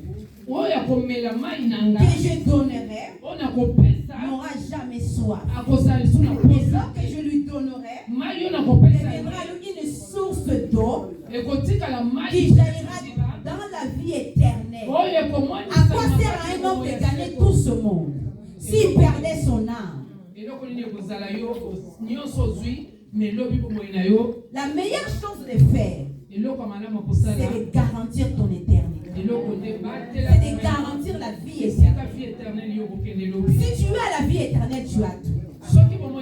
que je donnerai, n'aura jamais soif. Et lorsque je lui donnerai, il viendra une source d'eau qui jaillira dans la vie éternelle. À quoi sert à un homme de gagner tout ce monde s'il perdait son âme? La meilleure chose de faire, c'est de garantir ton éternité. C'est de garantir la vie éternelle. Si tu as la vie éternelle, tu as tout.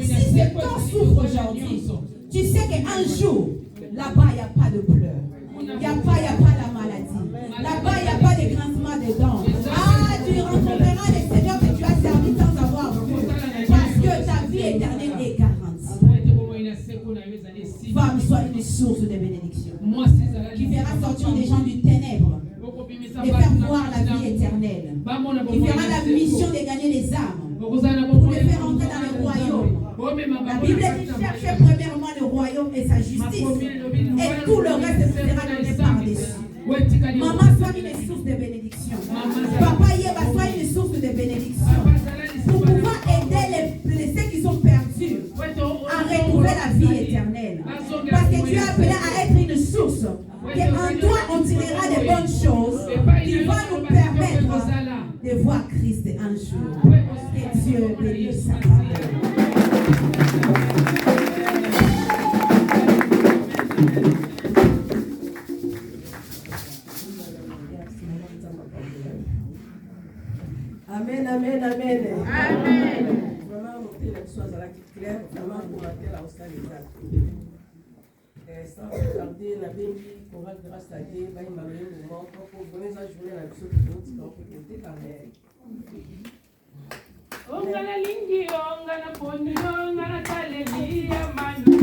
Si ce corps souffre aujourd'hui, tu sais qu'un jour, là-bas, il n'y a pas de pleurs. Il n'y a pas la maladie. Là-bas, il n'y a pas de grincement de dents. Ah, tu rencontreras les seigneurs que tu as servi sans avoir vu. Parce que ta vie éternelle est garantie. Femme, sois une source de bénédiction. Qui fera sortir les gens du ténèbre et faire voir la vie éternelle. Qui fera la mission de gagner les âmes pour les faire entrer dans le royaume. La Bible dit cherchez premièrement le royaume et sa justice, et tout le reste sera donné par-dessus. Maman, sois une source de bénédiction. Papa, Yéba, sois une source de bénédiction. Pour pouvoir aider ceux qui sont perdus à retrouver la vie éternelle. Parce que tu es appelé à être une source. Que en toi, on tirera des bonnes choses qui vont nous permettre de voir Christ un jour. Que Dieu bénisse sa parole. Amen, amen, amen. Amen. Vraiment, monter la chose à la claire, vraiment, commenter la hausse sans regarder la béni, qu'on va grâce à Dieu, va y m'amener au moment, pour donner sa journée à la mission de l'autre, donc il était quand même. Ongana lingi, ongana poni, ongana taleli, amanu.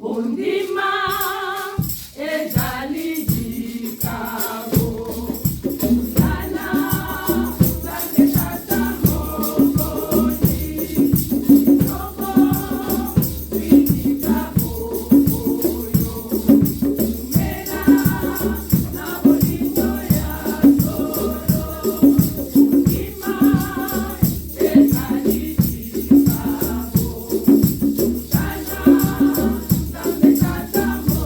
Ondima ezali dikabo sana sange tata mokoni nobo dikabo yo mena na bolito ya soro ondima ezali dikabo sana sange tata mokoni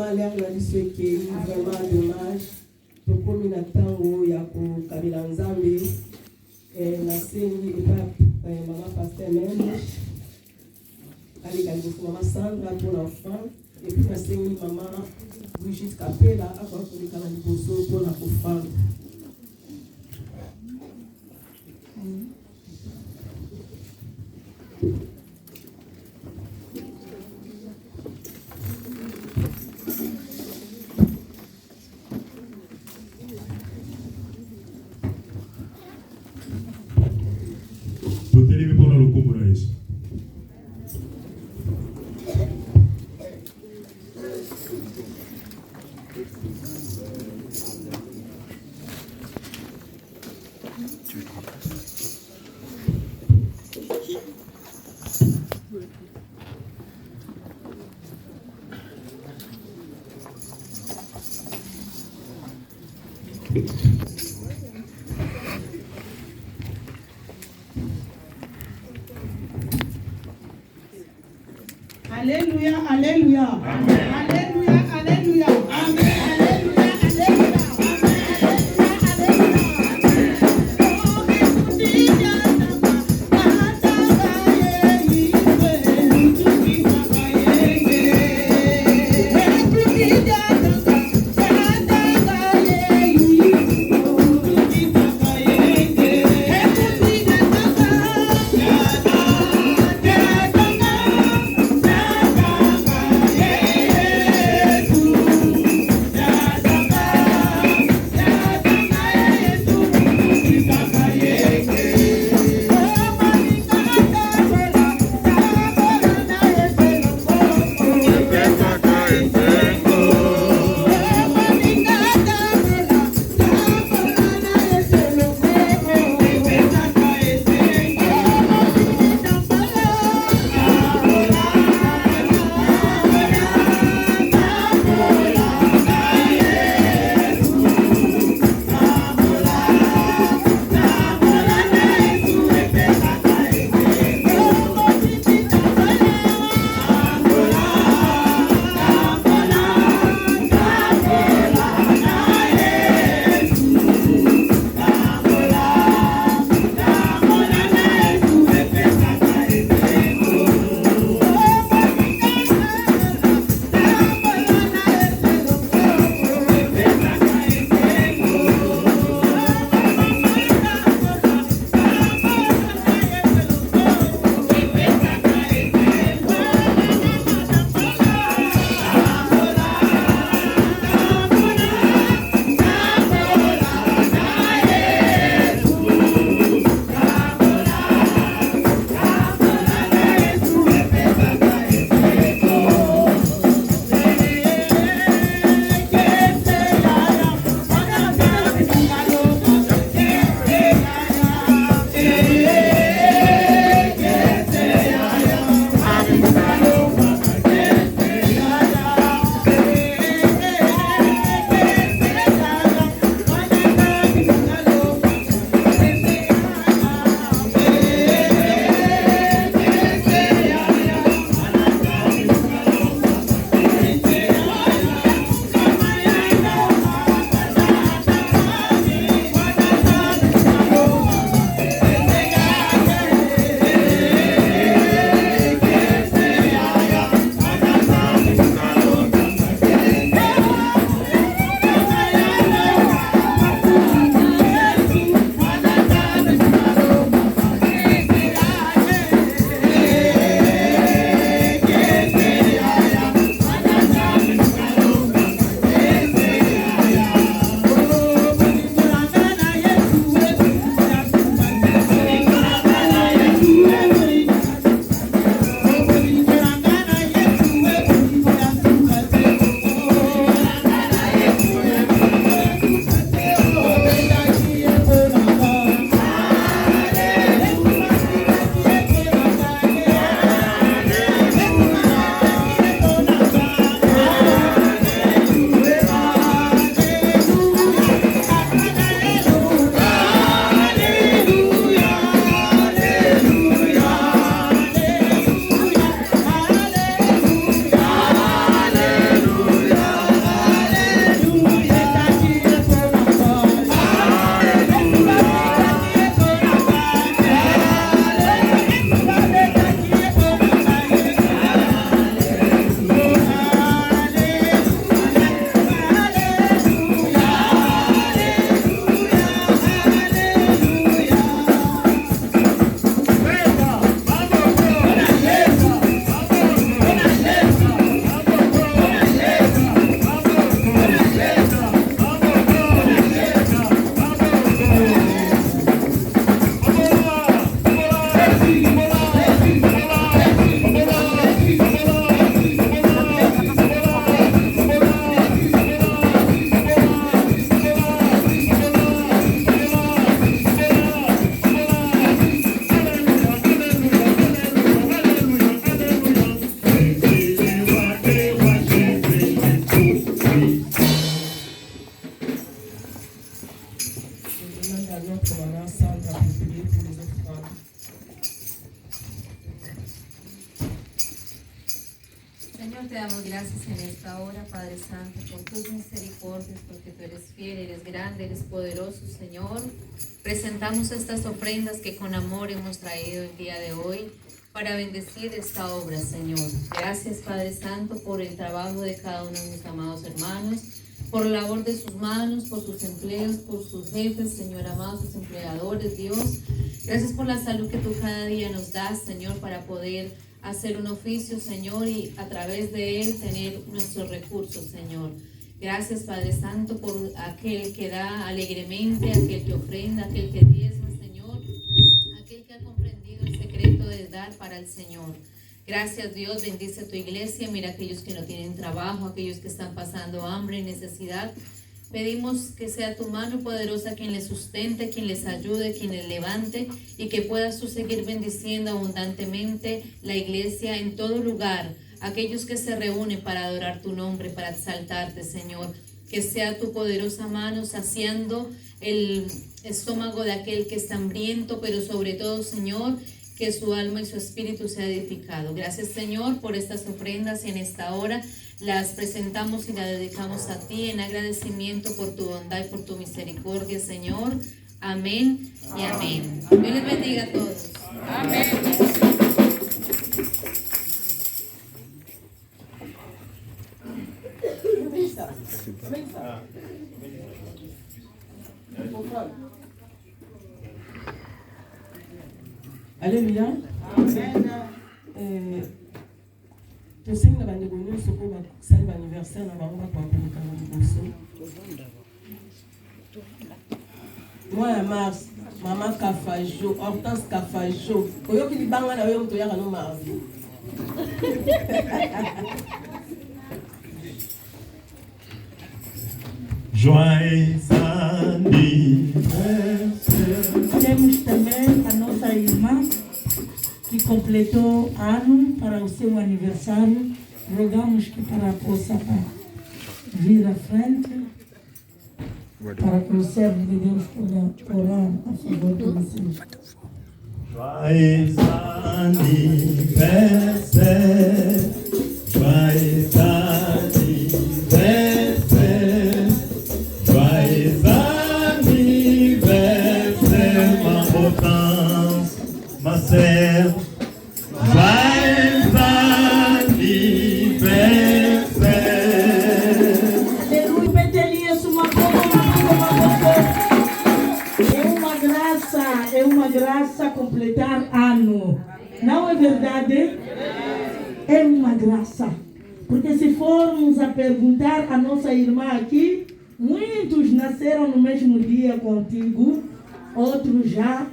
vraiment l'air na biso ekei vraiment dommage tokomi na ntango ya kokabela nzambe nasengi epa mama paster meme aleka liboso mama Sandra mpona fin epuis nasengi mama Brigitte Kapela akoka koleka na liboso mpona kofanda. Totelemi mpona lokombo na Yesu. Alléluia, alléluia. Alléluia, alléluia. Amen. Alléluia, alléluia. Señor, te damos gracias en esta hora, Padre Santo, por tus misericordias, porque tú eres fiel, eres grande, eres poderoso, Señor. Presentamos estas ofrendas que con amor hemos traído el día de hoy para bendecir esta obra, Señor. Gracias, Padre Santo, por el trabajo de cada uno de mis amados hermanos, por la labor de sus manos, por sus empleos, por sus jefes, Señor amado, sus empleadores, Dios. Gracias por la salud que tú cada día nos das, Señor, para poder hacer un oficio, Señor, y a través de él tener nuestros recursos, Señor. Gracias, Padre Santo, por aquel que da alegremente, aquel que ofrenda, aquel que diezma, Señor, aquel que ha comprendido el secreto de dar para el Señor. Gracias, Dios, bendice a tu iglesia. Mira a aquellos que no tienen trabajo, aquellos que están pasando hambre y necesidad. Pedimos que sea tu mano poderosa quien les sustente, quien les ayude, quien les levante, y que puedas tú seguir bendiciendo abundantemente la iglesia en todo lugar. Aquellos que se reúnen para adorar tu nombre, para exaltarte, Señor. Que sea tu poderosa mano saciando el estómago de aquel que está hambriento, pero sobre todo, Señor, que su alma y su espíritu sea edificado. Gracias, Señor, por estas ofrendas y en esta hora las presentamos y las dedicamos a ti en agradecimiento por tu bondad y por tu misericordia, Señor. Amén y amén. Dios les bendiga a todos. Amén. Alléluia. tosengi na bandeko nyonso mpo basali baaniversaire na bango bakoakoleka na liboso. Mois ya mars mama Kafajo, Hortense Kafajo, oyoki libanga na yo moto oyaka no mardi. Joyeux anniversaire. Temos também a nossa irmã que completou ano para o seu aniversário. Rogamos que para possa vir à frente para que o servo de Deus possa orar a favor de vocês. Joyeux anniversaire. Joyeux anniversaire. Joyeux anniversaire, ma Hortense, ma sœur. Joyeux anniversaire. Aleluia, Beteli, isso uma é uma graça completar ano. Não é verdade? É uma graça. Porque se formos a perguntar a nossa irmã aqui, muitos nasceram no mesmo dia contigo, outros já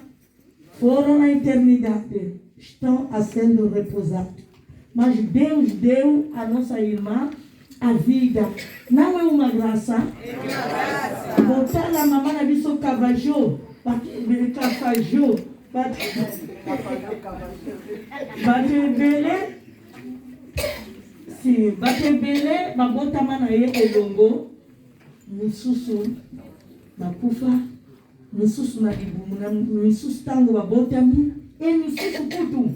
foram na eternidade, estão a sendo repousados. Mas Deus deu a nossa irmã a vida. Não é uma graça? É uma graça. Botar a mamãe na bicho Cavajo, Cavajo, Batebele, sim, Batebele, babota mana ye elongo, misusu, makufa, misusu na libumu, misusu tango babotami, misusu kutu.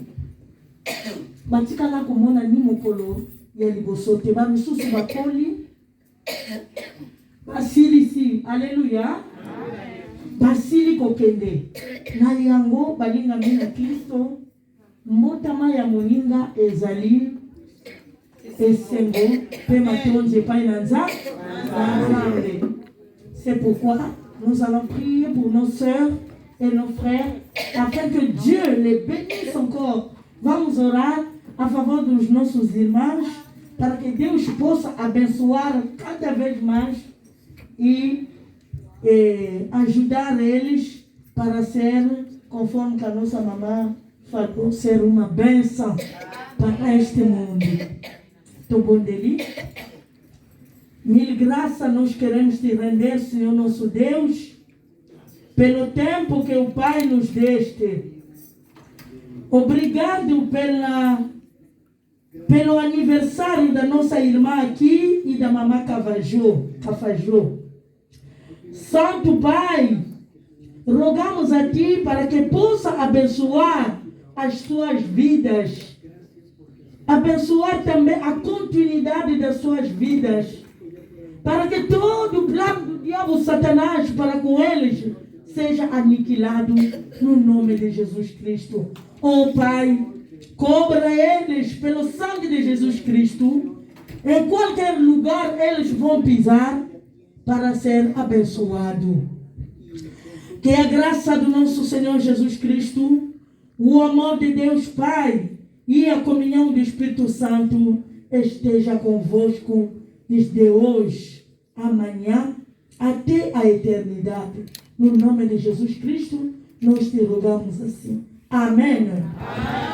Batikala komona ni mokolo ya liboso te ba misusu bakoli basilisi. Alléluia. Basili kokende na yango balingami na Kristo. Mbotama ya moninga ezali esengo pe matonze pa na Nzambe. C'est pourquoi nous allons prier pour nos sœurs et nos frères afin que Dieu les bénisse encore. Vamos orar a favor dos nossos irmãos para que Deus possa abençoar cada vez mais e ajudar eles para ser, conforme a nossa mamãe falou, ser uma bênção para este mundo. Estou bom dele? Mil graças nós queremos te render, Senhor nosso Deus, pelo tempo que o Pai nos deste. Obrigado pelo aniversário da nossa irmã aqui e da mamãe Cavajo. Santo Pai, rogamos a Ti para que possa abençoar as suas vidas, abençoar também a continuidade das suas vidas, para que todo o plano do diabo Satanás para com eles seja aniquilado no nome de Jesus Cristo. Oh Pai, cobra eles pelo sangue de Jesus Cristo, em qualquer lugar eles vão pisar para ser abençoado. Que a graça do nosso Senhor Jesus Cristo, o amor de Deus Pai e a comunhão do Espírito Santo esteja convosco desde hoje, amanhã, até a eternidade. No nome de Jesus Cristo, nós te rogamos assim. Amém.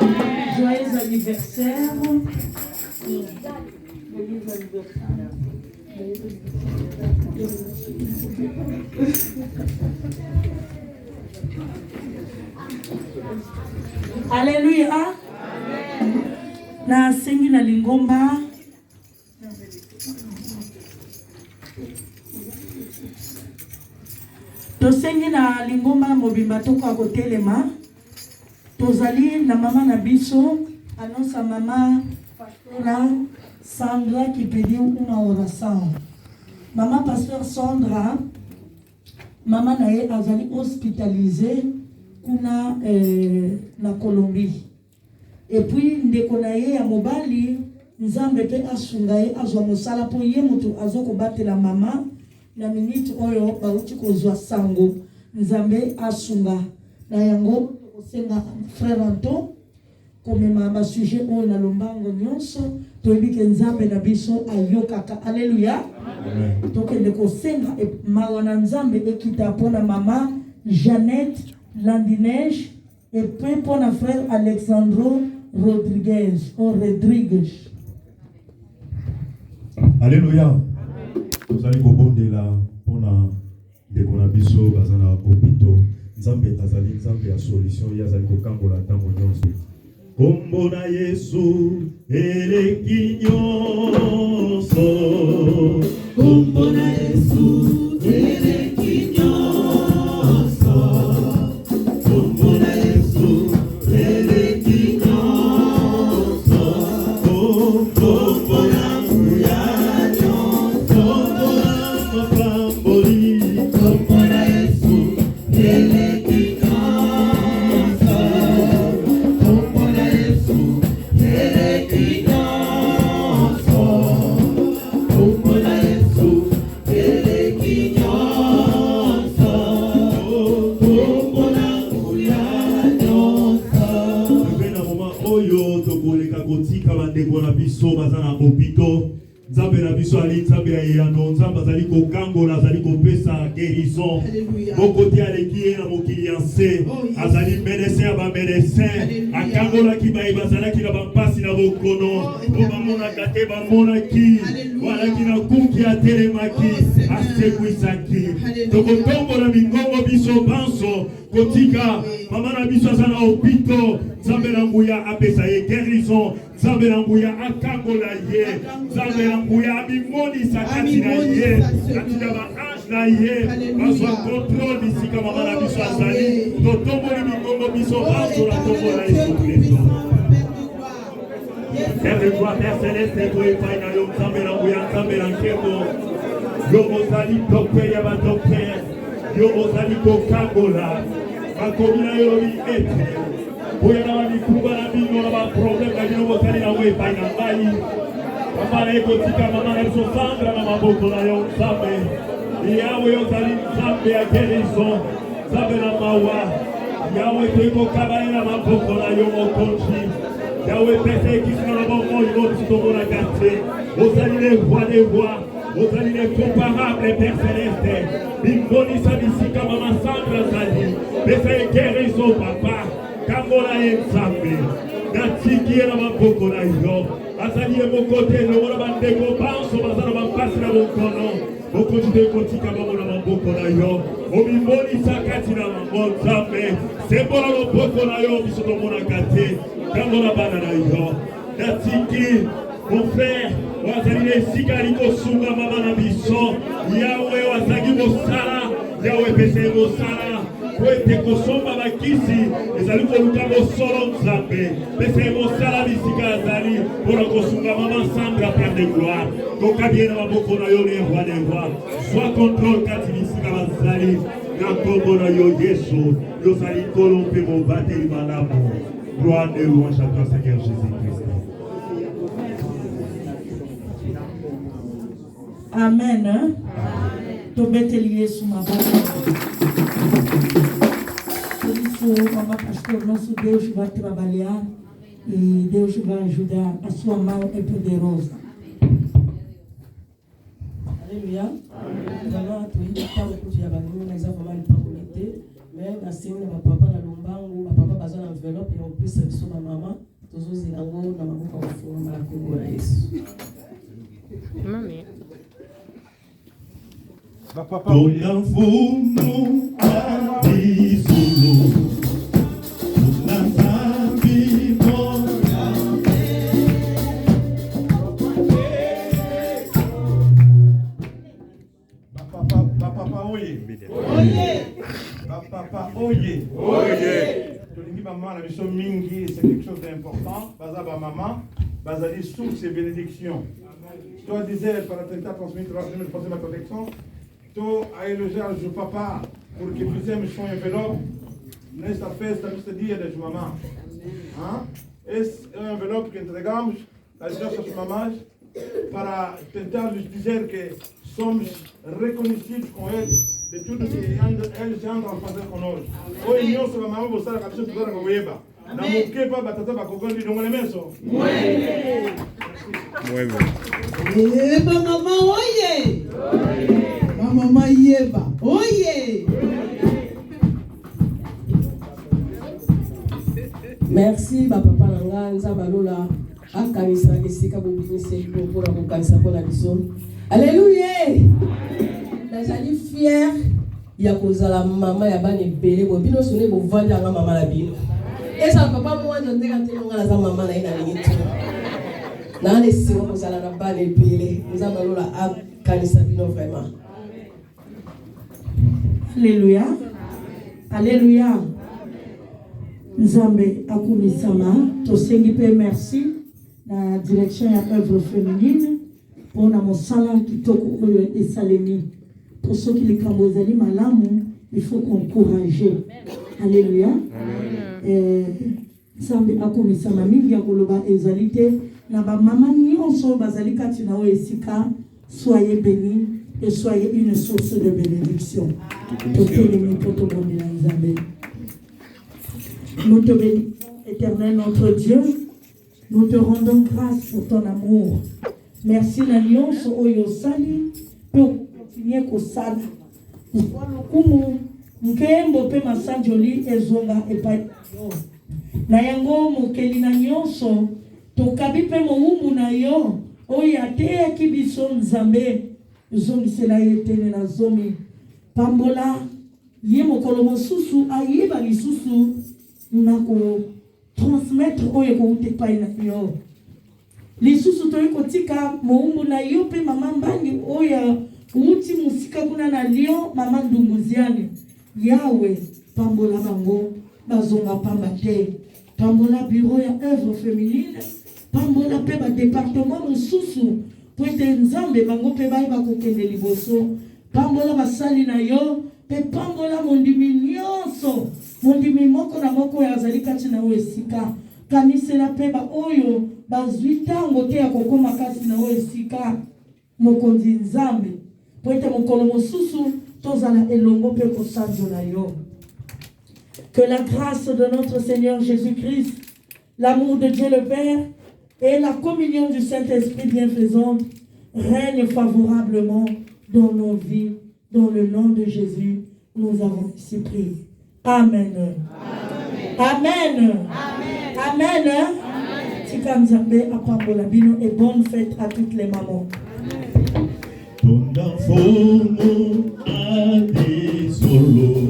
Amém. Joyeux anniversaire. Feliz aniversário. Aleluia. Na sengi na lingomba. Tosengi na lingomba mobimba toka kotelema. Tozali na mama na biso, a nossa mama pastora Sandra qui pediu uma oração. Mama pastor Sandra, mama naye azali hospitalisé kuna na Colombie. Et puis ndeko naye ya mobali nzambe pe asunga ye azwa mosala po ye mutu azokobatela mama na minute oyo bauti kozwa sango nzambe asunga na yango osenga frère Anton komema ba sujet oyo na lombango nyonso toyebike nzambe na biso ayokaka. Alléluia. Amen. Tokende kosenga mawa na nzambe ekita mpona mama Jeannette Landinege et puis mpona frère Alexandro Rodriguez. Alléluia. Vous allez kobondela mpona ndeko na biso baza na hôpital. Nzambe azali nzambe ya solution ya azali kokambola ntango nyonso. Kombo na Yesu eleki nyonso. Kombo na Yesu eleki nyonso. Kombo na Yesu eleki nyonso. Kombo yangu ya nyonso. Mapamboli. Kombo na Yesu eleki nyonso. Kombo na Yesu eleki nyonso. Kombo na Yesu eleki nyonso. Kombo yangu ya nyonso. Pena moma oyo tokoleka kotika bandeko na biso baza na hôpital. Nzambe na biso ali nzambe ya yano, nzambe azali kokangola azali kopesa guérison. Bokote aleki ye na mokili ya nse azali médecin ya bamédecin akangolaki baye bazalaki na bampasi na bokono po bamonaka te bamonaki walaki na kuki atelemaki asekwisaki. Tokotombola mingongo biso banso kotika mama na biso aza na hôpital. Nzambe na nguya apesa ye guérison, nzambe na nguya akangola ye, nzambe na nguya abimonisa kati na ye, kati na ba-ange na ye bazwa contrôle bisika mama na biso azali. Totomboli mingongo biso banso na kombo na Yesu Kristo. Père de gloire, Père céleste, toi epai na yo nzambe na nguya nzambe na nkembo. Yo ozali docteur ya badocteur, yo ozali kokangola bakomi na yo lobi ete oya na bamikumba na bino na baproblème na bino bozali na ngo epai na ngai. Papa na ye kotika mama na biso Sandra na maboko na yo nzambe. Yawe ozali nzambe ya guérison, nzambe na mawa. Yawe toyi kokaba ye na maboko na yo mokonzi. Yawe pesa ekisi na bomoi moti tomonaka te. Ozali le roi des rois, ozali le comparable Père céleste. Bimbonisa bisika mama Sandra azali pesa ye guérison papa. Kangola ye nzambe natiki ye na maboko na yo azali ye mokote lokola bandeko banso baza na bampasi na bokono okoki te kotika bango na maboko na yo omimonisa kati na bango nzambe sembola loboko na yo biso tomonaka te kangola bana na yo natiki mon frère wazali na esika ali kosunga mama na biso yawe wazali mosala yawe pesa ye mosala po ete kosomba bakisi ezali koluka bosolo nzambe pesa mosala bisika azali mpona kosunga mama Sandra plein de gloire tokabie na maboko na yo ne roi des rois sois contrôle kati bisika bazali na nkombo na yo Yesu yozali nkolo mpe mobateli malamu gloire et louange à toi Seigneur Jésus-Christ. Amen. Amen. Tobeteli Yesu maboko. Maman pastor, nosso Deus vai trabalhar e Deus vai ajudar a sua mão é poderosa. Alléluia. Vraiment, tu es pas beaucoup de yabanou, mais vraiment pas comité. Mais na semaine na papa na lombangu, na papa bazana enveloppe et on peut servir sur ma maman. Toujours zilango na maman kwa fumo na Kongo na Yesu. Mami. Toda fumo abisolo. Papa, oye. Tolingi maman, la mission mingi, c'est quelque chose d'important. Bazaba maman, bazali source et bénédiction. Toi disais, par la tenta transmise, tu vas passer ma protection. Toi, a élogé à je papa, pour que tu aimes son enveloppe. Nesta festa, nesta dia de maman. Hein? Esse é um envelope que entregamos às nossas mamães para tentar lhes dizer que somos reconhecidos com eles de tudo que eles andam a fazer conosco. Hoje nós vamos mamãe buscar a cabeça toda com o Eba. Na muquepa batata para comer de dongo lemeso. Eba mamãe, oye. Mamãe Eba, oye. Merci papa nanga nzamba lola akanisa esika bobinisi pour la kokanisa pour la biso. Alléluia. Nazali fier ya kozala mama ya bana ebele bo bino sone bo vanda nga mama la bino. Esa papa moi nde kanté nga la mama na ina lingi tu. Na ne si ko kozala na bana ebele nzamba lola akanisa bino vraiment. Alléluia. Alléluia. Nzambe akumisama tosengi pe merci na direction ya œuvre féminine pour na mosala kitoko oyo esalemi pour ceux qui les kambozali malamu il faut encourager. Alléluia. Nzambe akumisama mingi ya koloba ezalite na ba mama nyonso bazali kati na o esika soyez bénis et soyez une source de bénédiction. Totelemi poto bondela Nzambe. Nous te bénissons, éternel notre Dieu. Nous te rendons grâce pour ton amour. Merci na nyonso oyo sali pour continuer kosala. Lokumu nkembo pe masanjoli ezonga epai. Na yango mokeli na nyonso tokabi pe mowumbu na yo oyo ateyaki biso Nzambe zongisela yetene na zomi pambola ye mokolo mosusu ayeba lisusu nako transmettre oyo ko utepai na yo lisusu to ikotika moumbu na yo pe mama mbangi oyo uti musika kuna na lio mama ndunguziane yawe pambola bango bazonga pamba te pambola bureau ya œuvre féminine pambola pe ba département mosusu po ete Nzambe bango pe bai bakokende liboso pambola basali na yo pe pambola mondimi nyonso mondimi moko na moko ya zali kati na esika kanisela pe ba oyo bazwi ntango te ya kokoma kasi na esika mokonzi Nzambe po ete mokolo mosusu tozala elongo pe kosanzola yo. Que la grâce de notre Seigneur Jésus-Christ, l'amour de Dieu le Père et la communion du Saint-Esprit bienfaisante règnent favorablement dans nos vies. Dans le nom de Jésus, nous avons ici prié. Amen. Amen. Amen. Tikamzambe apambola bino et bonne fête à toutes les mamans. Ton enfant a des solos.